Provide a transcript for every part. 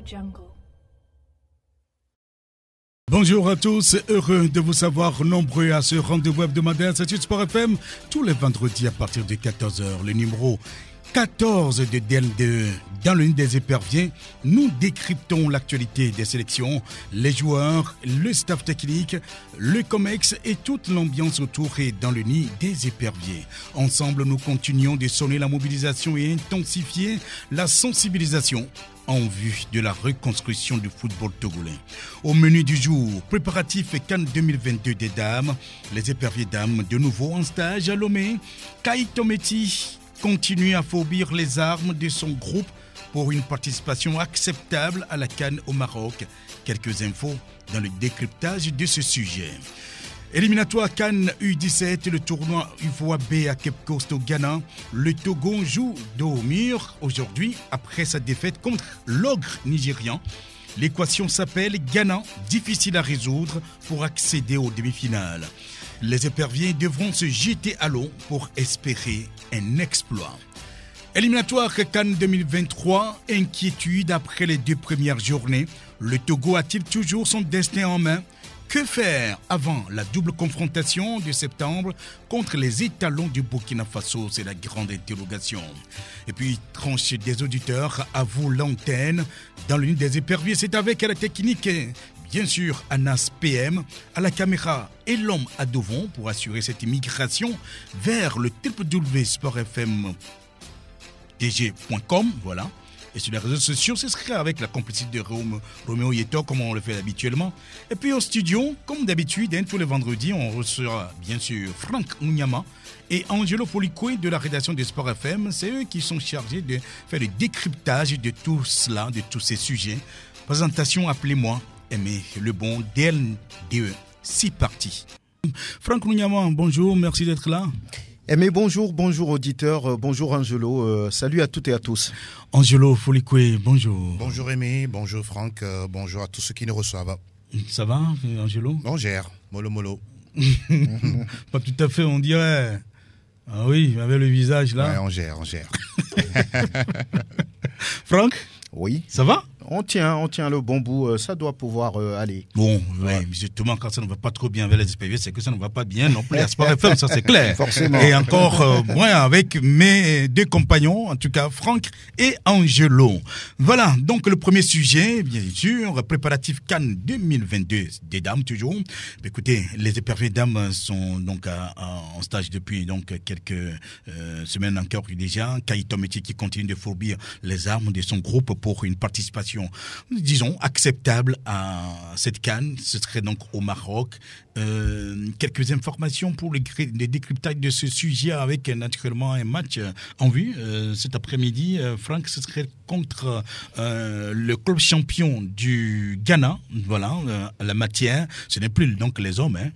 Jungle. Bonjour à tous, heureux de vous savoir nombreux à ce rendez-vous hebdomadaire sur Sport FM tous les vendredis à partir de 14h. Le numéro 14 dans le nid des éperviers, nous décryptons l'actualité des sélections, les joueurs, le staff technique, le COMEX et toute l'ambiance autour et dans le nid des éperviers. Ensemble, nous continuons de sonner la mobilisation et intensifier la sensibilisation en vue de la reconstruction du football togolais. Au menu du jour, préparatif CAN 2022 des dames, les éperviers dames de nouveau en stage à Lomé. Kaito Meti continue à fourbir les armes de son groupe pour une participation acceptable à la CAN au Maroc. Quelques infos dans le décryptage de ce sujet. Éliminatoire CAN U17, le tournoi UVOA B à Cape Coast au Ghana. Le Togo joue dos au mur aujourd'hui après sa défaite contre l'ogre nigérian. L'équation s'appelle Ghana, difficile à résoudre pour accéder aux demi-finales. Les éperviers devront se jeter à l'eau pour espérer un exploit. Éliminatoire CAN 2023, inquiétude après les 2 premières journées. Le Togo a-t-il toujours son destin en main ? Que faire avant la double confrontation de septembre contre les étalons du Burkina Faso? C'est la grande interrogation. Et puis, tranche des auditeurs, à vous l'antenne. Dans le nid des éperviers, c'est avec la technique, bien sûr, Anas PM, à la caméra et l'homme à Devon pour assurer cette immigration vers le www.sportfm.dg.com, voilà. Et sur les réseaux sociaux, ce serait avec la complicité de Roméo Yeto, comme on le fait habituellement. Et puis au studio, comme d'habitude, tous les vendredis, on recevra bien sûr Franck Munyama et Angelo Folicoué de la rédaction de Sport FM. C'est eux qui sont chargés de faire le décryptage de tout cela, de tous ces sujets. Présentation, appelez-moi Aimé le bon DLDE. C'est parti. Franck Munyama, bonjour, merci d'être là. Mais bonjour auditeurs, bonjour Angelo, salut à toutes et à tous. Angelo Folicoué, bonjour. Bonjour Aimé, bonjour Franck, bonjour à tous ceux qui nous reçoivent. Ça va, Angelo? On gère, mollo. Pas tout à fait, on dirait. Ah oui, avec le visage là. Ouais, on gère. Franck? Oui. Ça va? On tient le bon bout, ça doit pouvoir aller. Bon, ouais, justement, quand ça ne va pas trop bien avec les SPV, c'est que ça ne va pas bien non plus à Sport FM, ça c'est clair. Forcément. Et encore moins avec mes 2 compagnons, en tout cas Franck et Angelo. Voilà, donc le premier sujet, bien sûr, préparatif CAN 2022 des dames toujours. Écoutez, les éperviers dames sont donc en stage depuis donc quelques semaines encore déjà. Kaito Meti qui continue de fourbir les armes de son groupe pour une participation, disons, acceptable à cette CAN. Ce serait donc au Maroc. Quelques informations pour le décryptage de ce sujet avec naturellement un match en vue. Cet après-midi, Franck, ce serait contre le club champion du Ghana. Voilà, la matière. Ce n'est plus donc les hommes, hein.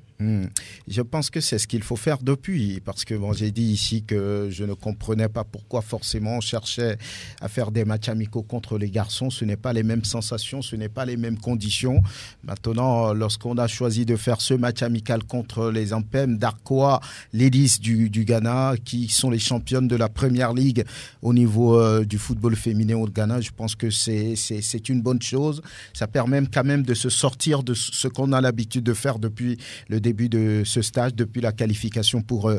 Je pense que c'est ce qu'il faut faire depuis, parce que j'ai dit ici que je ne comprenais pas pourquoi forcément on cherchait à faire des matchs amicaux contre les garçons. Ce n'est pas les mêmes sensations, ce n'est pas les mêmes conditions. Maintenant, lorsqu'on a choisi de faire ce match amical contre les Ampem d'Arkoa, Ladies du Ghana, qui sont les championnes de la Première Ligue au niveau du football féminin au Ghana, je pense que c'est une bonne chose. Ça permet quand même de se sortir de ce qu'on a l'habitude de faire depuis le début de ce stage, depuis la qualification pour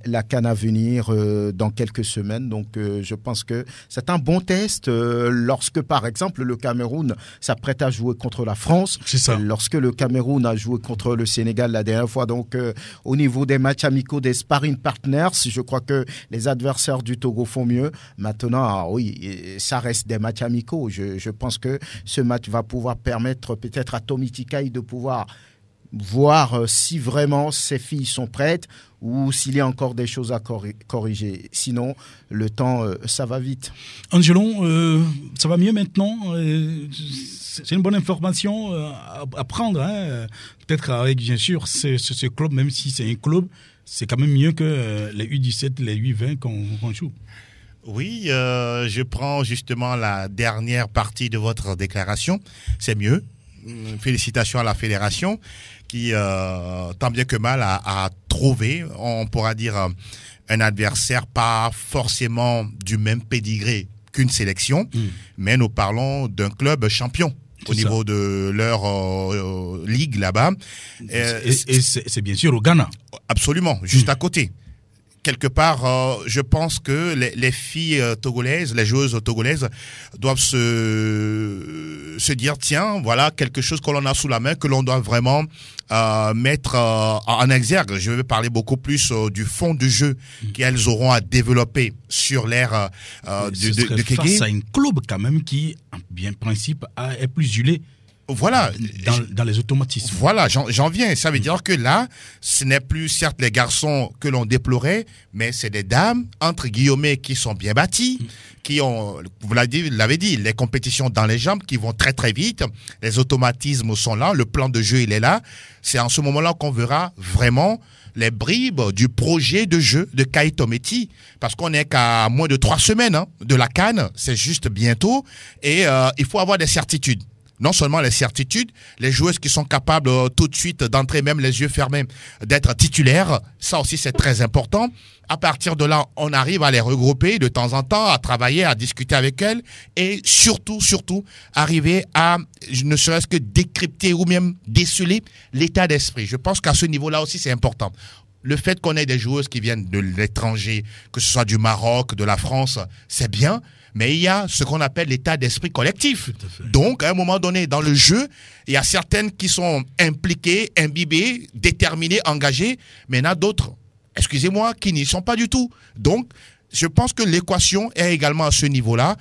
la CAN à venir dans quelques semaines. Donc je pense que c'est un bon test lorsque par exemple le Cameroun s'apprête à jouer contre la France. C'est ça. Lorsque le Cameroun a joué contre le Sénégal la dernière fois. Donc au niveau des matchs amicaux, des sparring partners, je crois que les adversaires du Togo font mieux. Maintenant, oui, ça reste des matchs amicaux. Je pense que ce match va pouvoir permettre peut-être à Tommy Tikaï de pouvoir voir si vraiment ces filles sont prêtes ou s'il y a encore des choses à corriger. Sinon, le temps, ça va vite. Angelo, ça va mieux maintenant. C'est une bonne information à prendre. Hein. Peut-être avec, bien sûr, ce club, même si c'est un club, c'est quand même mieux que les U17, les U20 qu'on joue. Oui, je prends justement la dernière partie de votre déclaration. C'est mieux. Félicitations à la fédération qui, tant bien que mal, a trouvé, on pourra dire, un adversaire pas forcément du même pédigré qu'une sélection, mais nous parlons d'un club champion au niveau de leur ligue là-bas. Et c'est bien sûr au Ghana. Absolument, juste à côté. Quelque part, je pense que les filles togolaises, les joueuses togolaises doivent se dire, tiens, voilà quelque chose que l'on a sous la main, que l'on doit vraiment mettre en exergue. Je vais parler beaucoup plus du fond du jeu qu'elles auront à développer sur l'ère de Kéké. Face à un club quand même qui, en bien principe, est plus gelé. Voilà. Dans les automatismes. Voilà, j'en viens. Ça veut dire que là, ce n'est plus certes les garçons que l'on déplorait, mais c'est des dames, entre guillemets, qui sont bien bâties, qui ont, vous l'avez dit, les compétitions dans les jambes, qui vont très très vite. Les automatismes sont là, le plan de jeu, il est là. C'est en ce moment-là qu'on verra vraiment les bribes du projet de jeu de Kaito Métis, parce qu'on n'est qu'à moins de 3 semaines de la CAN, c'est juste bientôt, et il faut avoir des certitudes. Non seulement les certitudes, les joueuses qui sont capables tout de suite d'entrer, même les yeux fermés, d'être titulaires, ça aussi c'est très important. À partir de là, on arrive à les regrouper de temps en temps, à travailler, à discuter avec elles et surtout, arriver à ne serait-ce que décrypter ou même déceler l'état d'esprit. Je pense qu'à ce niveau-là aussi c'est important. Le fait qu'on ait des joueuses qui viennent de l'étranger, que ce soit du Maroc, de la France, c'est bien. Mais il y a ce qu'on appelle l'état d'esprit collectif. Donc, à un moment donné, dans le jeu, il y a certaines qui sont impliquées, imbibées, déterminées, engagées, mais il y en a d'autres, excusez-moi, qui n'y sont pas du tout. Donc, je pense que l'équation est également à ce niveau-là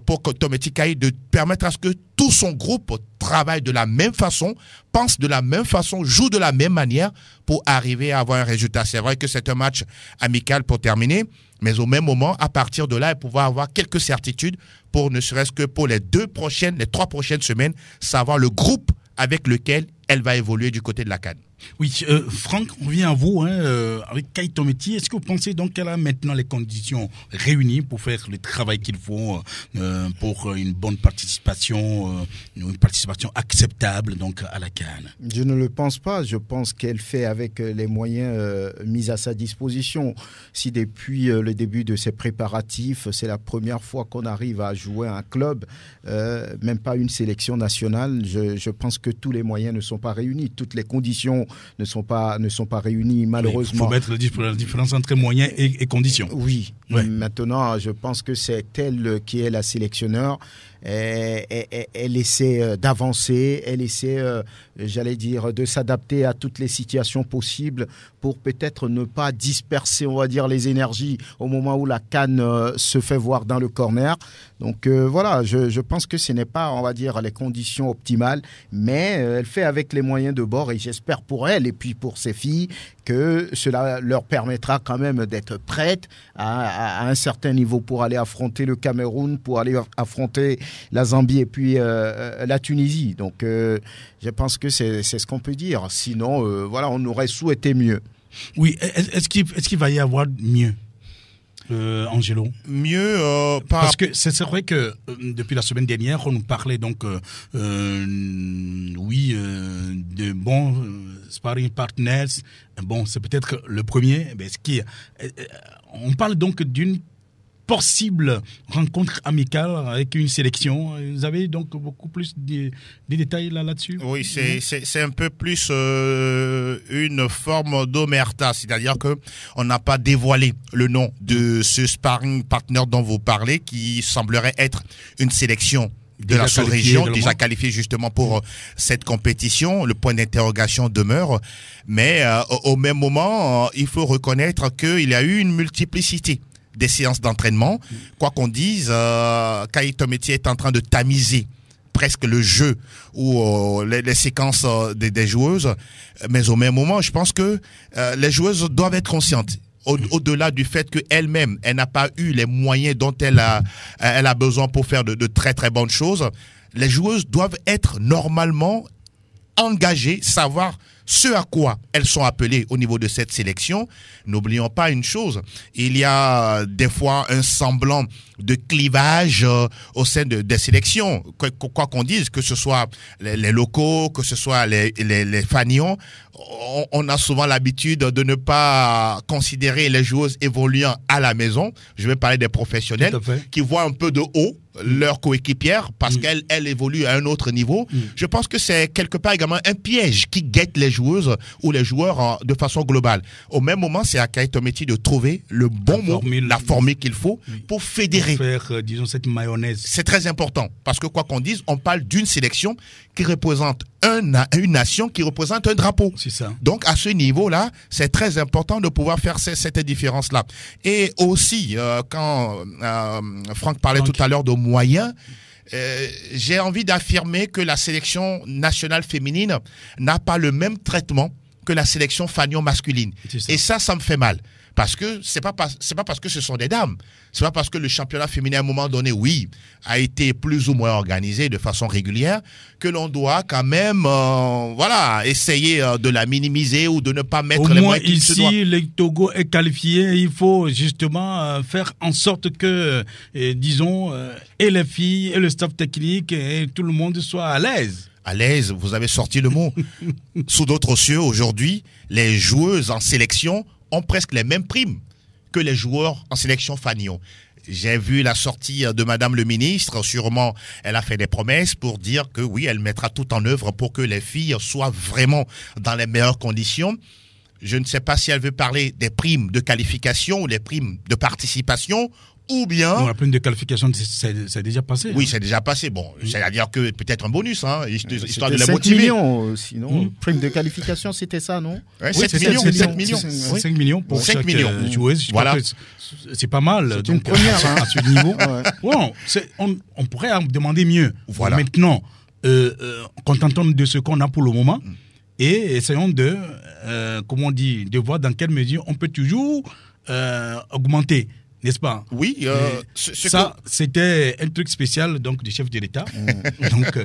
pour que Tometi Kai de permettre à ce que tout son groupe travaille de la même façon, pense de la même façon, joue de la même manière pour arriver à avoir un résultat. C'est vrai que c'est un match amical pour terminer, mais au même moment, à partir de là, pouvoir avoir quelques certitudes pour ne serait-ce que pour les 3 prochaines semaines, savoir le groupe avec lequel elle va évoluer du côté de la CAN. Oui, Franck, on revient à vous avec Kaito Métis. Est-ce que vous pensez donc qu'elle a maintenant les conditions réunies pour faire le travail qu'il faut pour une bonne participation, une participation acceptable donc à la CAN? Je ne le pense pas. Je pense qu'elle fait avec les moyens mis à sa disposition. Si depuis le début de ses préparatifs, c'est la première fois qu'on arrive à jouer un club, même pas une sélection nationale, je pense que tous les moyens ne sont pas réunis. Toutes les conditions ne sont pas réunies, malheureusement. Il faut mettre la différence entre moyens et conditions. Oui. Ouais. Maintenant, je pense que c'est elle qui est la sélectionneur. Elle essaie d'avancer, elle essaie, j'allais dire, de s'adapter à toutes les situations possibles pour peut-être ne pas disperser, on va dire, les énergies au moment où la CAN se fait voir dans le corner. Donc voilà, je pense que ce n'est pas, on va dire, les conditions optimales, mais elle fait avec les moyens de bord et j'espère pour elle et puis pour ses filles que cela leur permettra quand même d'être prêtes à un certain niveau pour aller affronter le Cameroun, pour aller affronter la Zambie et puis la Tunisie. Donc je pense que c'est ce qu'on peut dire. Sinon, voilà, on aurait souhaité mieux. Oui, est-ce qu'il va y avoir mieux, Angelo? Mieux parce que c'est vrai que depuis la semaine dernière, on nous parlait donc, de bons sparring partners. Bon, c'est peut-être le premier. Mais on parle donc d'une possible rencontre amicale avec une sélection. Vous avez donc beaucoup plus de détails là-dessus? Oui, c'est un peu plus une forme d'omerta, c'est-à-dire que on n'a pas dévoilé le nom de ce sparring partner dont vous parlez, qui semblerait être une sélection de la sous-région, déjà qualifiée justement pour cette compétition. Le point d'interrogation demeure, mais au même moment, il faut reconnaître qu'il y a eu une multiplicité des séances d'entraînement. Quoi qu'on dise, Kaito Métis est en train de tamiser presque le jeu ou les séquences des joueuses, mais au même moment, je pense que les joueuses doivent être conscientes. Au-delà du fait qu'elle-même, elle n'a pas eu les moyens dont elle a besoin pour faire de très très bonnes choses, les joueuses doivent être normalement engagées, savoir ce à quoi elles sont appelées au niveau de cette sélection, n'oublions pas une chose, il y a des fois un semblant de clivage au sein des sélections. Quoi qu'on dise, que ce soit les locaux, que ce soit les fanions, on a souvent l'habitude de ne pas considérer les joueuses évoluant à la maison. Je vais parler des professionnels qui voient un peu de haut leur coéquipière parce qu'elle évolue à un autre niveau. Je pense que c'est quelque part également un piège qui guette les joueuses ou les joueurs de façon globale. Au même moment, c'est à Kaito Métis de trouver le bon mot, la formule qu'il faut pour fédérer. Pour faire, disons, cette mayonnaise. C'est très important parce que quoi qu'on dise, on parle d'une sélection qui représente une nation, qui représente un drapeau. C'est ça. Donc à ce niveau-là, c'est très important de pouvoir faire cette différence-là. Et aussi, quand Franck parlait tout à l'heure de moyens, j'ai envie d'affirmer que la sélection nationale féminine n'a pas le même traitement que la sélection fanion masculine. Et ça me fait mal. Parce que c'est pas parce que ce sont des dames. C'est pas parce que le championnat féminin, à un moment donné, oui, a été plus ou moins organisé de façon régulière, que l'on doit quand même, essayer de la minimiser ou de ne pas mettre les moyens qu'il se doit. Ici, le Togo est qualifié. Il faut justement faire en sorte que, disons, et les filles, et le staff technique, et tout le monde soit à l'aise. À l'aise, vous avez sorti le mot. Sous d'autres cieux, aujourd'hui, les joueuses en sélection ont presque les mêmes primes que les joueurs en sélection fanion. J'ai vu la sortie de Madame le ministre. Sûrement, elle a fait des promesses pour dire que oui, elle mettra tout en œuvre pour que les filles soient vraiment dans les meilleures conditions. Je ne sais pas si elle veut parler des primes de qualification ou les primes de participation ou bien... Non, la prime de qualification, c'est déjà passé. Oui, c'est déjà passé. Bon, c'est-à-dire que peut-être un bonus, histoire de les motiver. 5 millions, sinon. Prime de qualification, c'était ça, non? Ouais, 7 millions. 5 millions. 5 millions pour 5 chaque joueuse. Voilà. C'est pas mal. C'est une première. À ce niveau. Bon, on pourrait en demander mieux. Voilà. Maintenant, contentons de ce qu'on a pour le moment et essayons de voir dans quelle mesure on peut toujours augmenter. N'est-ce pas? Oui. C'était un truc spécial donc du chef de l'État, donc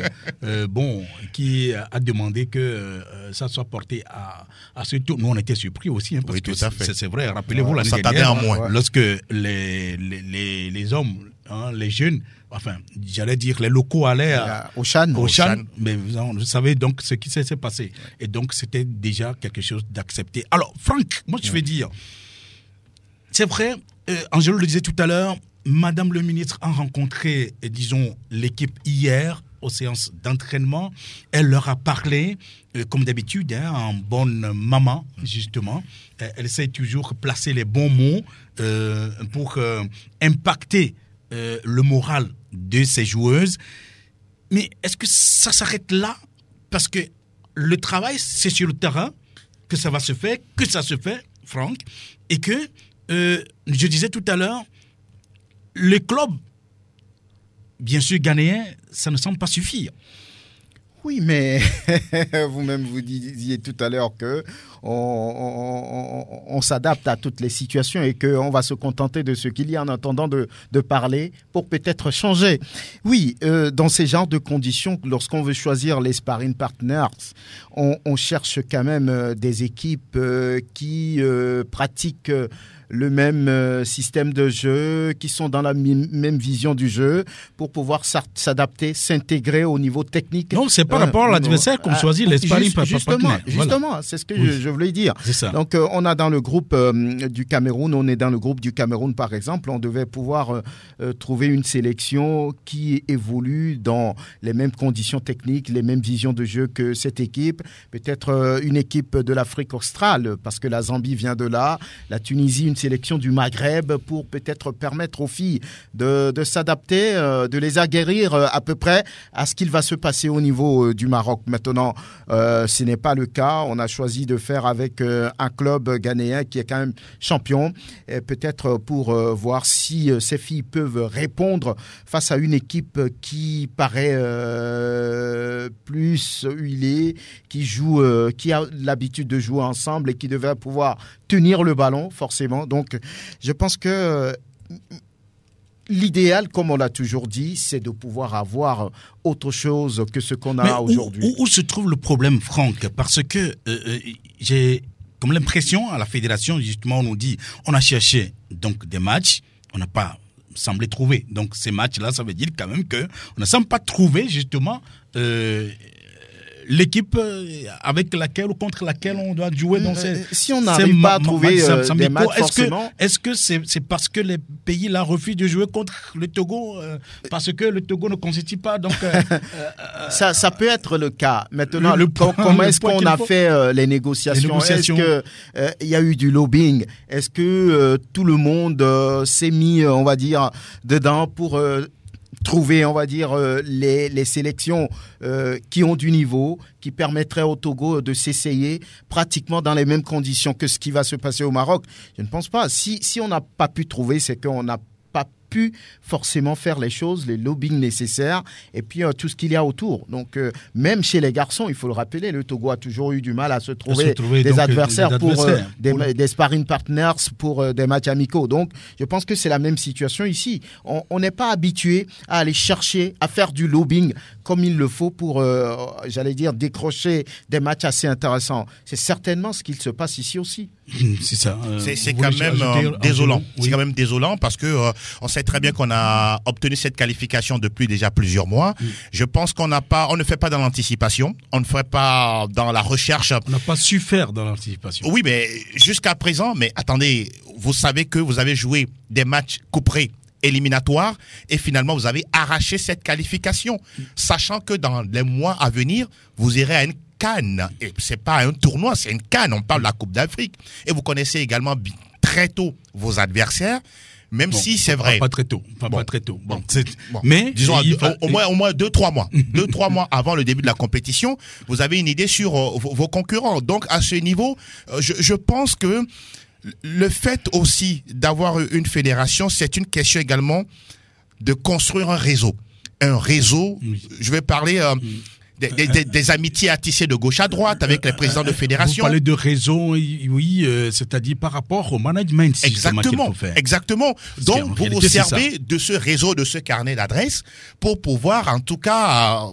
qui a demandé que ça soit porté à ce tour. Nous on était surpris aussi, parce que c'est vrai. Rappelez-vous l'année dernière, lorsque les hommes, les jeunes, enfin, j'allais dire les locaux allaient au Chan. Mais vous savez donc ce qui s'est passé, et donc c'était déjà quelque chose d'accepté. Alors Franck, moi je vais dire, c'est vrai. Angelo le disait tout à l'heure, Madame le ministre a rencontré, disons, l'équipe hier aux séances d'entraînement. Elle leur a parlé, comme d'habitude, en bonne maman, justement. Elle sait toujours placer les bons mots pour impacter le moral de ses joueuses. Mais est-ce que ça s'arrête là? Parce que le travail, c'est sur le terrain que ça va se faire, que ça se fait, Franck, et que je disais tout à l'heure, le club, bien sûr ghanéen, ça ne semble pas suffire. Oui, mais vous-même vous disiez tout à l'heure que on s'adapte à toutes les situations et qu'on va se contenter de ce qu'il y a en attendant de parler pour peut-être changer. Oui, dans ces genres de conditions, lorsqu'on veut choisir les sparring partners, on cherche quand même des équipes qui pratiquent le même système de jeu, qui sont dans la même vision du jeu, pour pouvoir s'adapter, s'intégrer au niveau technique. Non, c'est par rapport à l'adversaire qu'on choisit les sparring partners. Justement, c'est ce que je voulais dire. C'est ça. Donc, on a dans le groupe du Cameroun, par exemple, on devait pouvoir trouver une sélection qui évolue dans les mêmes conditions techniques, les mêmes visions de jeu que cette équipe. Peut-être une équipe de l'Afrique australe, parce que la Zambie vient de là, la Tunisie, une sélection du Maghreb, pour peut-être permettre aux filles de s'adapter, de les aguerrir à peu près à ce qu'il va se passer au niveau du Maroc. Maintenant, ce n'est pas le cas. On a choisi de faire avec un club ghanéen qui est quand même champion, et peut-être pour voir si ces filles peuvent répondre face à une équipe qui paraît plus huilée, qui a l'habitude de jouer ensemble et qui devait pouvoir tenir le ballon, forcément. Donc, je pense que l'idéal, comme on l'a toujours dit, c'est de pouvoir avoir autre chose que ce qu'on a aujourd'hui. Où se trouve le problème, Franck? Parce que j'ai comme l'impression à la fédération, justement, on nous dit, on a cherché donc des matchs, on n'a pas semblé trouver. Donc ces matchs-là, ça veut dire quand même que on ne semble pas trouver justement l'équipe avec laquelle ou contre laquelle on doit jouer dans ces... Si on n'arrive pas à trouver des matchs, forcément... Est-ce que c'est parce que les pays là refusent de jouer contre le Togo parce que le Togo ne constitue pas donc... ça peut être le cas. Maintenant, comment est-ce qu'on a fait les négociations? Est-ce qu'il y a eu du lobbying? Est-ce que tout le monde s'est mis, on va dire, dedans pour... trouver, on va dire, les sélections qui ont du niveau, qui permettraient au Togo de s'essayer pratiquement dans les mêmes conditions que ce qui va se passer au Maroc? Je ne pense pas. Si on n'a pas pu trouver, c'est qu'on n'a pas pu forcément faire les choses, les lobbying nécessaires et puis tout ce qu'il y a autour. Donc même chez les garçons, il faut le rappeler, le Togo a toujours eu du mal à se trouver des adversaires pour des sparring partners pour des matchs amicaux. Donc je pense que c'est la même situation ici. On n'est pas habitué à aller chercher, à faire du lobbying comme il le faut pour, j'allais dire, décrocher des matchs assez intéressants. C'est certainement ce qu'il se passe ici aussi. C'est ça. C'est quand même désolant. Oui. C'est quand même désolant parce que on sait très bien qu'on a obtenu cette qualification depuis déjà plusieurs mois. Oui. Je pense on ne fait pas dans l'anticipation, on ne fait pas dans la recherche. On n'a pas su faire dans l'anticipation. Oui, mais jusqu'à présent, mais attendez, vous savez que vous avez joué des matchs couperés éliminatoires et finalement vous avez arraché cette qualification, sachant que dans les mois à venir, vous irez à une CAN. Et c'est pas un tournoi, c'est une CAN. On parle de la Coupe d'Afrique. Et vous connaissez également très tôt vos adversaires. Même si c'est vrai. Pas très tôt. Pas très tôt. Bon. Mais disons au moins 2-3 mois. 2-3 mois avant le début de la compétition, vous avez une idée sur vos concurrents. Donc à ce niveau, je pense que le fait aussi d'avoir une fédération, c'est une question également de construire un réseau. Un réseau, je vais parler des amitiés à tisser de gauche à droite avec les présidents de fédération. Vous parlez de réseau, oui, c'est-à-dire par rapport au management. Exactement. Donc, vous vous servez de ce réseau, de ce carnet d'adresses pour pouvoir, en tout cas,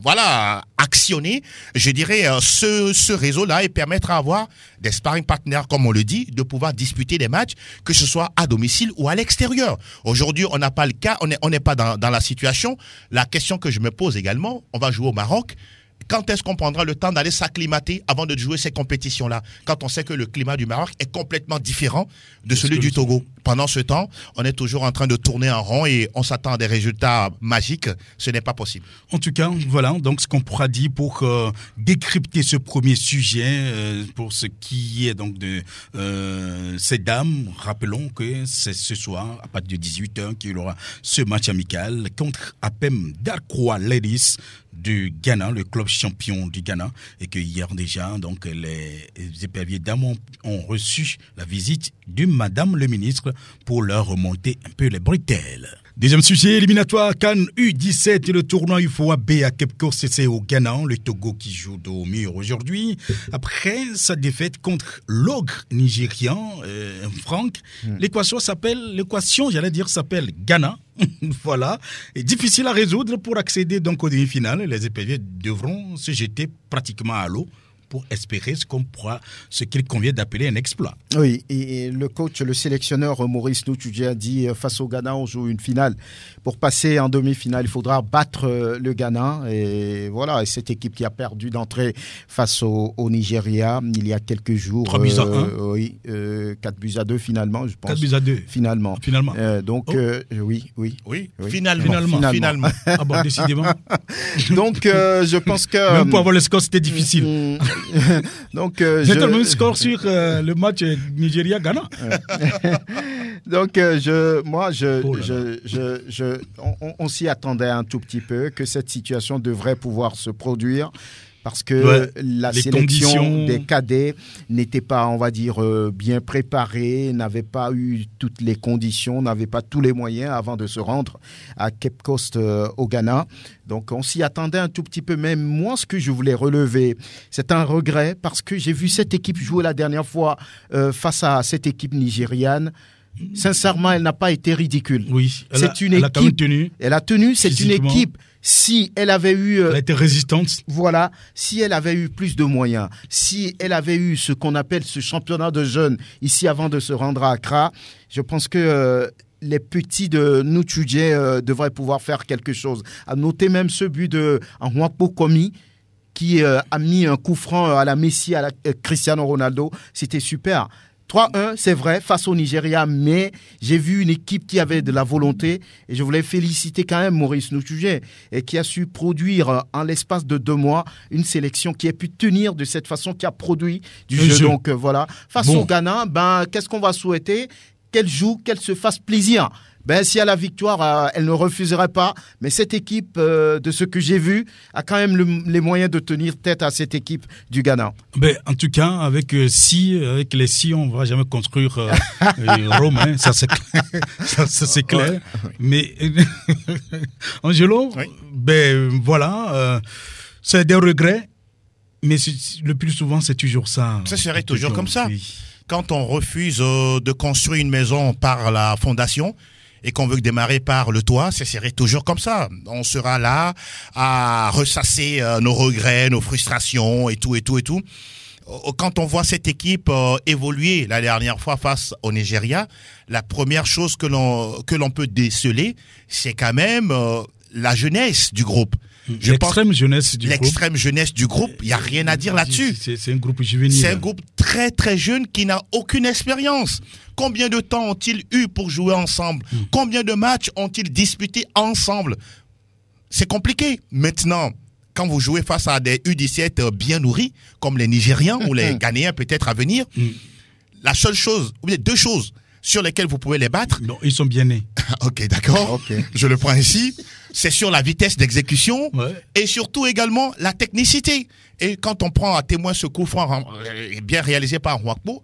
actionner, je dirais, ce réseau-là et permettre à avoir des sparring partners, comme on le dit, de pouvoir disputer des matchs, que ce soit à domicile ou à l'extérieur. Aujourd'hui, on n'a pas le cas, on n'est pas dans la situation. La question que je me pose également, on va jouer au Maroc. Quand est-ce qu'on prendra le temps d'aller s'acclimater avant de jouer ces compétitions-là? Quand on sait que le climat du Maroc est complètement différent de celui du Togo. Pendant ce temps, on est toujours en train de tourner en rond et on s'attend à des résultats magiques. Ce n'est pas possible. En tout cas, voilà donc ce qu'on pourra dire pour décrypter ce premier sujet, pour ce qui est donc de ces dames. Rappelons que c'est ce soir, à partir de 18h, qu'il y aura ce match amical contre APEM Darkwa Ladies du Ghana, le club champion du Ghana, et que hier déjà, donc les éperviers dames ont reçu la visite de Madame le ministre pour leur remonter un peu les bretelles. Deuxième sujet, éliminatoire CAN U17 et le tournoi UFOA B à Cape Coast, c'est au Ghana, le Togo qui joue au mur aujourd'hui. Après sa défaite contre l'ogre nigérian, Franck, l'équation s'appelle Ghana. Voilà, et difficile à résoudre pour accéder donc aux demi-finales. Les éperviers devront se jeter pratiquement à l'eau pour espérer ce qu'il convient d'appeler un exploit. Oui, et le coach, le sélectionneur Maurice Noutoudia a dit face au Ghana, on joue une finale. Pour passer en demi-finale, il faudra battre le Ghana. Et voilà, et cette équipe qui a perdu d'entrée face au Nigeria il y a quelques jours. 3 buts à 1. Oui, 4 buts à 2 finalement, je pense. 4 buts à 2. Finalement. Donc, oui. Finalement. Ah bon, décidément. Donc, je pense que... Même pour avoir le score, c'était difficile. Donc, j'ai le même score sur le match Nigeria-Ghana. Donc, on s'y attendait un tout petit peu que cette situation devrait pouvoir se produire. Parce que la sélection des cadets n'était pas, on va dire, bien préparée, n'avait pas eu toutes les conditions, n'avait pas tous les moyens avant de se rendre à Cape Coast au Ghana. Donc on s'y attendait un tout petit peu. Même moi, ce que je voulais relever, c'est un regret parce que j'ai vu cette équipe jouer la dernière fois face à cette équipe nigériane. Sincèrement, elle n'a pas été ridicule. Oui, elle a quand même tenu. Elle a tenu, c'est une équipe. Si elle avait eu... elle a été résistante. Voilà, si elle avait eu plus de moyens, si elle avait eu ce qu'on appelle ce championnat de jeunes ici avant de se rendre à Accra, je pense que les petits de Nutuje devraient pouvoir faire quelque chose. À noter même ce but de Nwakpo Komi, qui a mis un coup franc à la Messi, à la Cristiano Ronaldo. C'était super. 3-1, c'est vrai, face au Nigeria, mais j'ai vu une équipe qui avait de la volonté et je voulais féliciter quand même Maurice Nutuje et qui a su produire en l'espace de 2 mois une sélection qui a pu tenir de cette façon, qui a produit du jeu. Donc voilà, face au Ghana, qu'est-ce qu'on va souhaiter? Qu'elle joue, qu'elle se fasse plaisir. Si à la victoire, elle ne refuserait pas. Mais cette équipe, de ce que j'ai vu, a quand même les moyens de tenir tête à cette équipe du Ghana. En tout cas, avec les si, on ne va jamais construire Rome. Hein, ça, c'est clair. Mais, Angelo, oui. Voilà, c'est des regrets. Mais le plus souvent, c'est toujours ça. Ça serait toujours comme ça. Oui. Quand on refuse de construire une maison par la fondation et qu'on veut démarrer par le toit, ça serait toujours comme ça. On sera là à ressasser nos regrets, nos frustrations et tout. Quand on voit cette équipe évoluer la dernière fois face au Nigeria, la première chose que l'on peut déceler, c'est quand même la jeunesse du groupe. L'extrême jeunesse du groupe, il n'y a rien à dire là-dessus. C'est un groupe juvénile. C'est un groupe très très jeune qui n'a aucune expérience. Combien de temps ont-ils eu pour jouer ensemble? Combien de matchs ont-ils disputé ensemble? C'est compliqué. Maintenant, quand vous jouez face à des U17 bien nourris, comme les Nigériens ou les Ghanéens peut-être à venir, la seule chose, ou bien 2 choses sur lesquelles vous pouvez les battre. Non, ils sont bien nés. Ok, d'accord. Okay. Je le prends ici. C'est sur la vitesse d'exécution et surtout également la technicité. Et quand on prend à témoin ce coup franc bien réalisé par Nwakpo,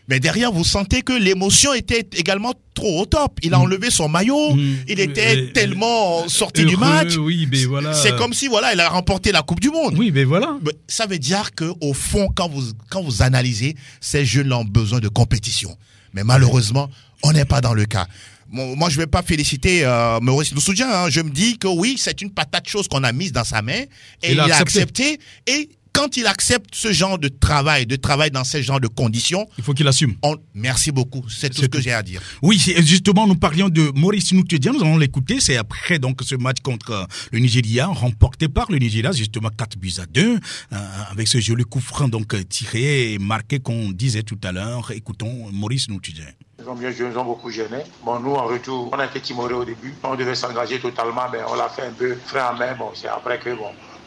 mais derrière, vous sentez que l'émotion était également trop au top. Il a enlevé son maillot, il était tellement sorti du match. Oui, voilà. C'est comme si il a remporté la Coupe du Monde. Oui, voilà. Mais ça veut dire que au fond, quand vous analysez, ces jeunes ont besoin de compétition. Mais malheureusement, on n'est pas dans le cas. Moi, je ne vais pas féliciter Maurice Nutuje. Je me dis que oui, c'est une patate chose qu'on a mise dans sa main et il a accepté. Et quand il accepte ce genre de travail dans ce genre de conditions, il faut qu'il assume. Merci beaucoup. C'est tout ce que j'ai à dire. Oui, justement, nous parlions de Maurice Nutuje. Nous allons l'écouter. C'est après donc ce match contre le Nigeria, remporté par le Nigeria, justement 4-2, avec ce joli coup franc donc tiré et marqué qu'on disait tout à l'heure. Écoutons Maurice Nutuje. Ils ont bien joué, ils ont beaucoup gêné. Nous, en retour, on a été timorés au début. On devait s'engager totalement, mais on l'a fait un peu frein à main. C'est après que,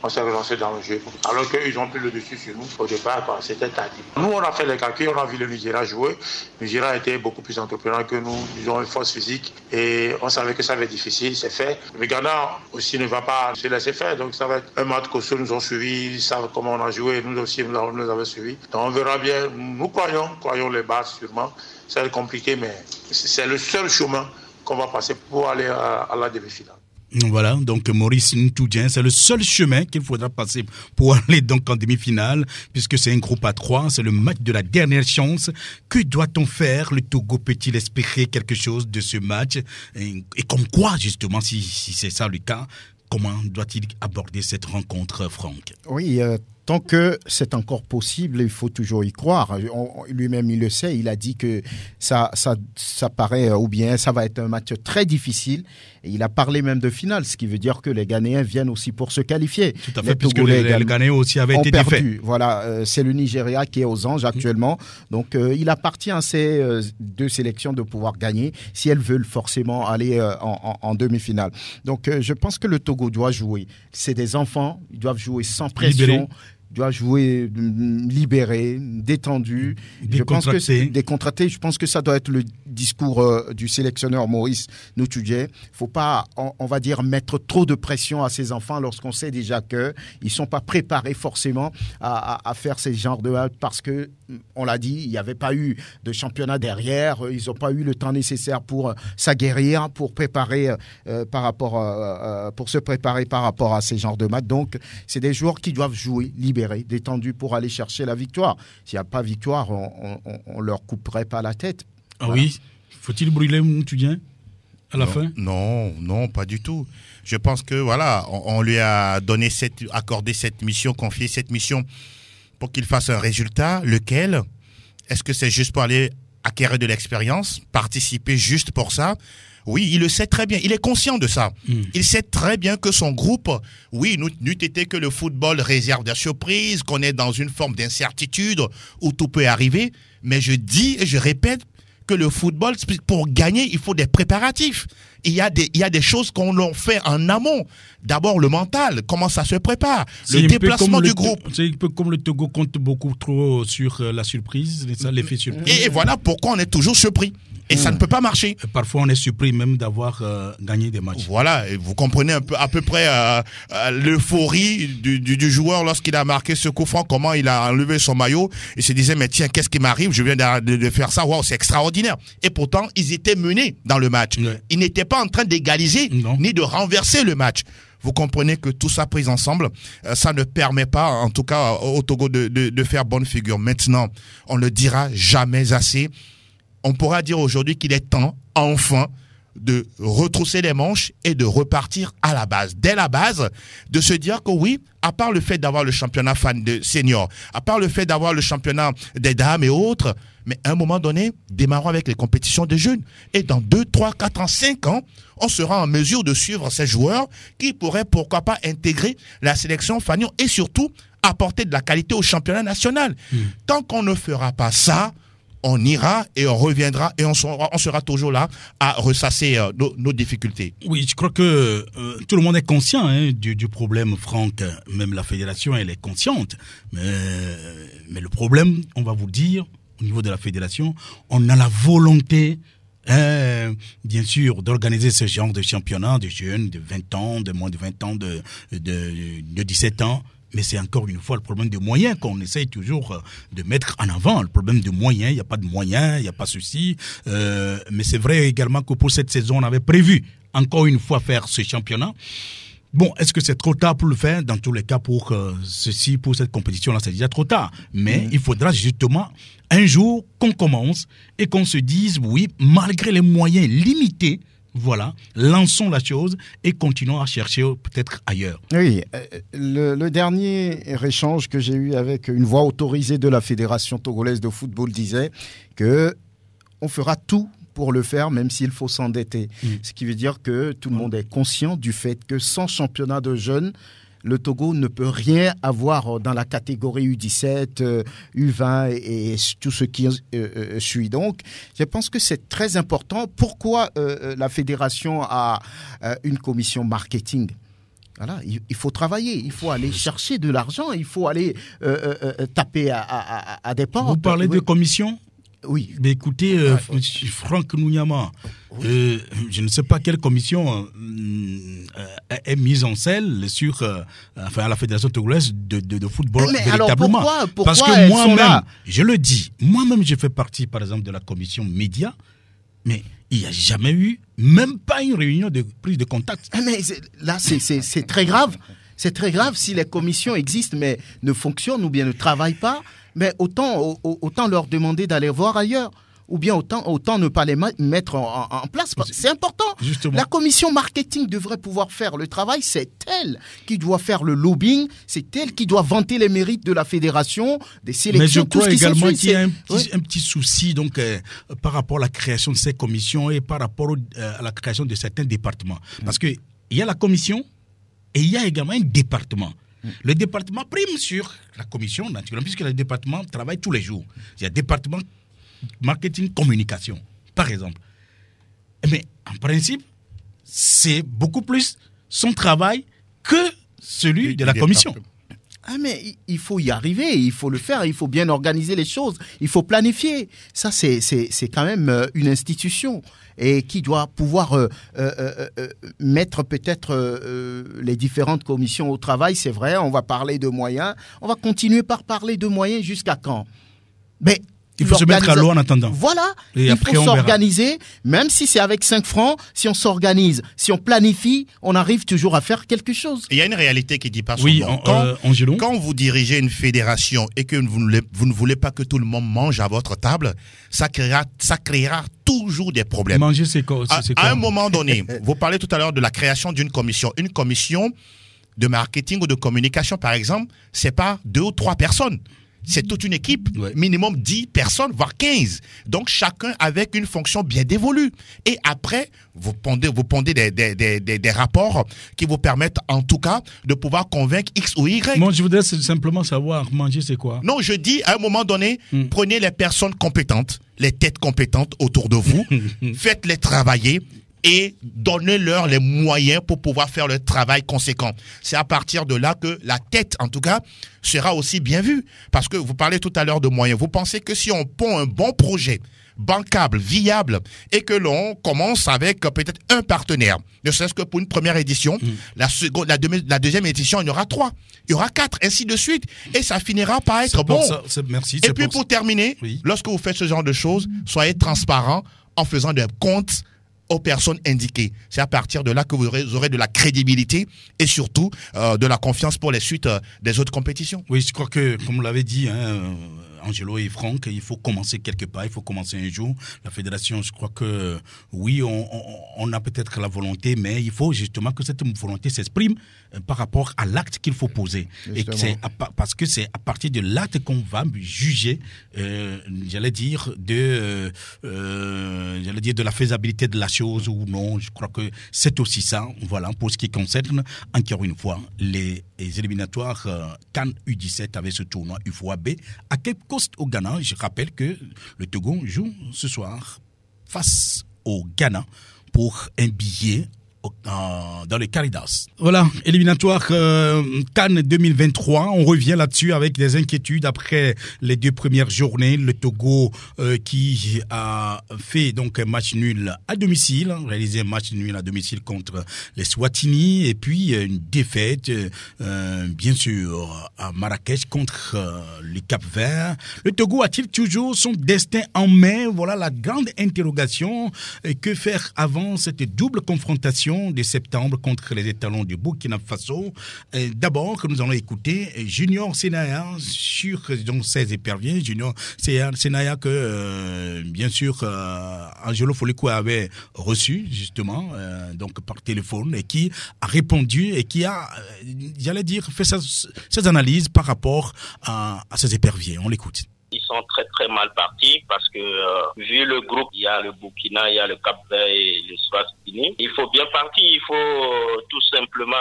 on s'est relancé dans le jeu. Alors qu'ils ont pris le dessus sur nous. Au départ, c'était tardif. Nous, on a fait les calculs, on a vu le Nigeria jouer. Le Nigeria était beaucoup plus entreprenant que nous. Ils ont une force physique et on savait que ça va être difficile, c'est fait. Le Ghana aussi ne va pas se laisser faire. Donc, ça va être un match que ceux nous ont suivis, ils savent comment on a joué. Nous aussi, nous avons suivis. Donc, on verra bien. Nous croyons les bases sûrement. Ça va être compliqué, mais c'est le seul chemin qu'on va passer pour aller à la demi-finale. Voilà, donc Maurice Nutuje, c'est le seul chemin qu'il faudra passer pour aller donc en demi-finale, puisque c'est un groupe à 3, c'est le match de la dernière chance. Que doit-on faire? Le Togo peut-il espérer quelque chose de ce match? Et comme quoi, justement, si c'est ça le cas, comment doit-il aborder cette rencontre, Franck? Oui, tant que c'est encore possible, il faut toujours y croire. Lui-même, il le sait. Il a dit que ça paraît, ou bien ça va être un match très difficile. Et il a parlé même de finale, ce qui veut dire que les Ghanéens viennent aussi pour se qualifier. Tout à fait, puisque les Ghanéens aussi avaient été défaits. Voilà, c'est le Nigeria qui est aux anges actuellement. Donc, il appartient à ces 2 sélections de pouvoir gagner si elles veulent forcément aller en demi-finale. Donc, je pense que le Togo doit jouer. C'est des enfants, ils doivent jouer sans pression. Doit jouer libéré, détendu. Décontracté. Je pense que ça doit être le discours du sélectionneur Maurice Nutuje. Faut pas, on va dire, mettre trop de pression à ces enfants lorsqu'on sait déjà que ils sont pas préparés forcément à faire ces genres de matchs parce que, on l'a dit, il n'y avait pas eu de championnat derrière. Ils n'ont pas eu le temps nécessaire pour s'aguerrir, pour préparer pour se préparer par rapport à ces genres de matchs. Donc, c'est des joueurs qui doivent jouer libérés, détendus pour aller chercher la victoire. S'il n'y a pas victoire, on leur couperait pas la tête. Voilà. Oui. Faut-il brûler Moutoudien à la fin? Non, pas du tout. Je pense que voilà, on lui a accordé cette mission, confié cette mission pour qu'il fasse un résultat. Lequel? Est-ce que c'est juste pour aller acquérir de l'expérience, participer juste pour ça? Oui, il le sait très bien. Il est conscient de ça. Il sait très bien que son groupe, oui, n'eût été que le football réserve des surprises, qu'on est dans une forme d'incertitude où tout peut arriver. Mais je dis et je répète que le football, pour gagner, il faut des préparatifs. Il y a des choses qu'on l'on fait en amont. D'abord, le mental, comment ça se prépare, le déplacement du groupe. C'est un peu comme le Togo compte beaucoup trop sur la surprise, l'effet surprise. Et voilà pourquoi on est toujours surpris. Et ça ne peut pas marcher. Parfois, on est surpris même d'avoir gagné des matchs. Voilà, et vous comprenez à peu près l'euphorie du joueur lorsqu'il a marqué ce coup franc, comment il a enlevé son maillot. Il se disait, mais tiens, qu'est-ce qui m'arrive? Je viens de faire ça. Waouh, c'est extraordinaire. Et pourtant, ils étaient menés dans le match. Ouais. Ils n'étaient pas en train d'égaliser ni de renverser le match. Vous comprenez que tout ça pris ensemble, ça ne permet pas, en tout cas au Togo, de faire bonne figure. Maintenant, on ne le dira jamais assez. On pourra dire aujourd'hui qu'il est temps, enfin, de retrousser les manches et de repartir à la base. Dès la base, de se dire que oui, à part le fait d'avoir le championnat fan de seniors, à part le fait d'avoir le championnat des dames et autres, mais à un moment donné, démarrons avec les compétitions des jeunes. Et dans 2, 3, 4 ans, 5 ans, on sera en mesure de suivre ces joueurs qui pourraient, pourquoi pas, intégrer la sélection fanion et surtout apporter de la qualité au championnat national. Tant qu'on ne fera pas ça, on ira et on reviendra et on sera toujours là à ressasser nos difficultés. Oui, je crois que tout le monde est conscient du problème, Franck. Même la fédération, elle est consciente. Mais le problème, on va vous dire, au niveau de la fédération, on a la volonté, bien sûr, d'organiser ce genre de championnat de jeunes de 20 ans, de moins de 20 ans, de 17 ans. Mais c'est encore une fois le problème de moyens qu'on essaye toujours de mettre en avant. Le problème de moyens, il n'y a pas de moyens, il n'y a pas ceci. Mais c'est vrai également que pour cette saison, on avait prévu encore une fois faire ce championnat. Bon, est-ce que c'est trop tard pour le faire? Dans tous les cas, pour cette compétition-là, c'est déjà trop tard. Mais il faudra justement un jour qu'on commence et qu'on se dise, oui, malgré les moyens limités, voilà, lançons la chose et continuons à chercher peut-être ailleurs. Oui, le dernier échange que j'ai eu avec une voix autorisée de la Fédération togolaise de football disait qu'on fera tout pour le faire, même s'il faut s'endetter. Ce qui veut dire que tout le monde est conscient du fait que sans championnat de jeunes, le Togo ne peut rien avoir dans la catégorie U17, U20 et tout ce qui suit. Donc, je pense que c'est très important. Pourquoi la fédération a une commission marketing? Voilà, il faut travailler, il faut aller chercher de l'argent, il faut aller taper à des portes. Vous parlez de commission? Oui. Mais écoutez, Franck Nounyama, je ne sais pas quelle commission est mise en selle sur à la Fédération togolaise de football véritablement. Alors pourquoi parce que moi-même, je le dis, moi-même je fais partie par exemple de la commission média, mais il n'y a jamais eu, même pas une réunion de prise de contact. Mais là, c'est très grave. C'est très grave si les commissions existent mais ne fonctionnent ou bien ne travaillent pas. Mais autant leur demander d'aller voir ailleurs. Ou bien autant ne pas les mettre en place. C'est important. Justement. La commission marketing devrait pouvoir faire le travail. C'est elle qui doit faire le lobbying. C'est elle qui doit vanter les mérites de la fédération, des sélections. Mais je crois également qu'il y a un petit souci donc, par rapport à la création de ces commissions et par rapport à la création de certains départements. Parce qu'il y a la commission et il y a également un département. Le département prime sur la commission, naturellement, puisque le département travaille tous les jours. Il y a le département marketing communication, par exemple. Mais en principe, c'est beaucoup plus son travail que celui de la commission. Mais il faut y arriver, il faut le faire, il faut bien organiser les choses, il faut planifier. Ça, c'est quand même une institution et qui doit pouvoir mettre peut-être les différentes commissions au travail. C'est vrai, on va parler de moyens. On va continuer par parler de moyens jusqu'à quand? Mais il faut se mettre à l'eau en attendant. Voilà, il faut s'organiser, même si c'est avec 5 francs, si on s'organise, si on planifie, on arrive toujours à faire quelque chose. Il y a une réalité qui dit pas son nom. Quand vous dirigez une fédération et que vous ne voulez pas que tout le monde mange à votre table, ça créera toujours des problèmes. Manger, c'est quoi? À un moment donné, vous parlez tout à l'heure de la création d'une commission. Une commission de marketing ou de communication, par exemple, c'est pas 2 ou 3 personnes. C'est toute une équipe, minimum 10 personnes, voire 15. Donc, chacun avec une fonction bien dévolue. Et après, vous pondez des rapports qui vous permettent, en tout cas, de pouvoir convaincre X ou Y. Moi, je voudrais simplement savoir, manger, c'est quoi? Non, je dis, à un moment donné, prenez les personnes compétentes, les têtes compétentes autour de vous, faites-les travailler, et donnez-leur les moyens pour pouvoir faire le travail conséquent. C'est à partir de là que la tête, en tout cas, sera aussi bien vue. Parce que vous parlez tout à l'heure de moyens. Vous pensez que si on pond un bon projet, bancable, viable, et que l'on commence avec peut-être un partenaire, ne serait-ce que pour une première édition, la deuxième édition, il y aura 3, il y aura 4, ainsi de suite. Et ça finira par être bon. Merci. Et puis pour terminer, lorsque vous faites ce genre de choses, soyez transparent en faisant des comptes aux personnes indiquées. C'est à partir de là que vous aurez de la crédibilité et surtout de la confiance pour les suites des autres compétitions. Oui, je crois que, comme vous l'avez dit, Angelo et Franck, il faut commencer quelque part, il faut commencer un jour. La fédération, je crois que oui, on a peut-être la volonté, mais il faut justement que cette volonté s'exprime par rapport à l'acte qu'il faut poser. Justement. Et parce que c'est à partir de l'acte qu'on va juger, j'allais dire de la faisabilité de la chose ou non. Je crois que c'est aussi ça. Voilà, pour ce qui concerne, encore une fois, les éliminatoires CAN U17 avec ce tournoi UFOA B à Cape Coast au Ghana. Je rappelle que le Togo joue ce soir face au Ghana pour un billet dans les Caridas. Voilà, éliminatoire Cannes 2023. On revient là-dessus avec des inquiétudes après les 2 premières journées. Le Togo qui a fait donc un match nul à domicile, réalisé un match nul à domicile contre les Swatini, et puis une défaite bien sûr à Marrakech contre le Cap-Vert. Le Togo a-t-il toujours son destin en main? Voilà la grande interrogation. Que faire avant cette double confrontation de septembre contre les étalons du Burkina Faso? D'abord, nous allons écouter Junior Senaya sur 16 éperviers. Junior Senaya que, bien sûr, Angelo Folekou avait reçu, justement, donc par téléphone, et qui a répondu et qui a, j'allais dire, fait ses analyses par rapport à ces éperviers. On l'écoute. Ils sont très très mal partis parce que vu le groupe, il y a le Burkina, il y a le Cap-Vert et le Swatini. Il faut bien partir, il faut tout simplement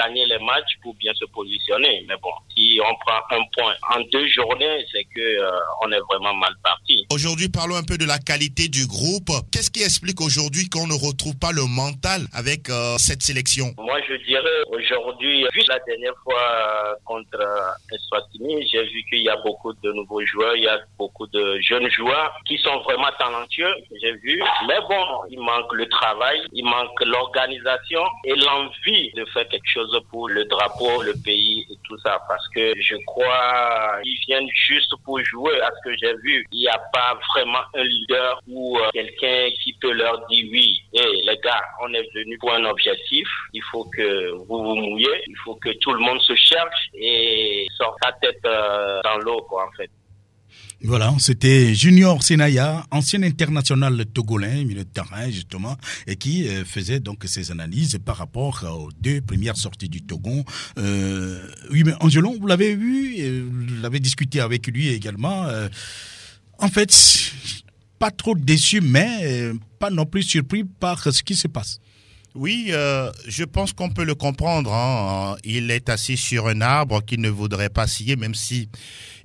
gagner les matchs pour bien se positionner. Mais bon, si on prend un point en 2 journées, c'est que on est vraiment mal parti. Aujourd'hui, parlons un peu de la qualité du groupe. Qu'est-ce qui explique aujourd'hui qu'on ne retrouve pas le mental avec cette sélection? Moi, je dirais aujourd'hui, vu la dernière fois contre Swatini, j'ai vu qu'il y a beaucoup de nouveaux joueurs. Il y a beaucoup de jeunes joueurs qui sont vraiment talentueux, j'ai vu. Mais bon, il manque le travail, il manque l'organisation et l'envie de faire quelque chose pour le drapeau, le pays et tout ça. Parce que je crois qu'ils viennent juste pour jouer. À ce que j'ai vu, il n'y a pas vraiment un leader ou quelqu'un qui peut leur dire oui. Hey, les gars, on est venu pour un objectif. Il faut que vous vous mouillez. Il faut que tout le monde se cherche et sorte sa tête dans l'eau, quoi, en fait. Voilà, c'était Junior Senaya, ancien international togolais, milieu de terrain justement, et qui faisait donc ses analyses par rapport aux 2 premières sorties du Togo. Oui, mais Angelo, vous l'avez vu, vous l'avez discuté avec lui également. En fait, pas trop déçu, mais pas non plus surpris par ce qui se passe. Oui, je pense qu'on peut le comprendre. Hein. Il est assis sur un arbre qu'il ne voudrait pas scier, même si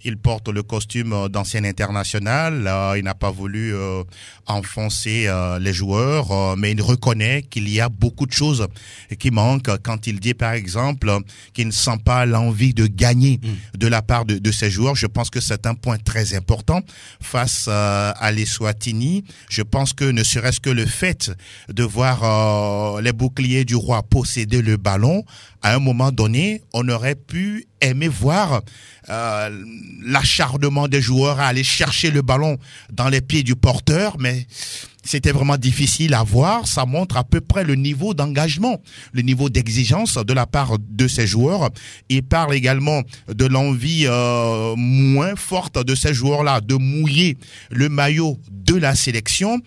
il porte le costume d'ancien international. Il n'a pas voulu enfoncer les joueurs, mais il reconnaît qu'il y a beaucoup de choses qui manquent quand il dit, par exemple, qu'il ne sent pas l'envie de gagner de la part de ses joueurs. Je pense que c'est un point très important face à l'Eswatini. Je pense que ne serait-ce que le fait de voir les boucliers du roi posséder le ballon à un moment donné, on aurait pu aimer voir l'acharnement des joueurs à aller chercher le ballon dans les pieds du porteur, mais c'était vraiment difficile à voir. Ça montre à peu près le niveau d'engagement, le niveau d'exigence de la part de ces joueurs. Il parle également de l'envie moins forte de ces joueurs-là de mouiller le maillot de la sélection.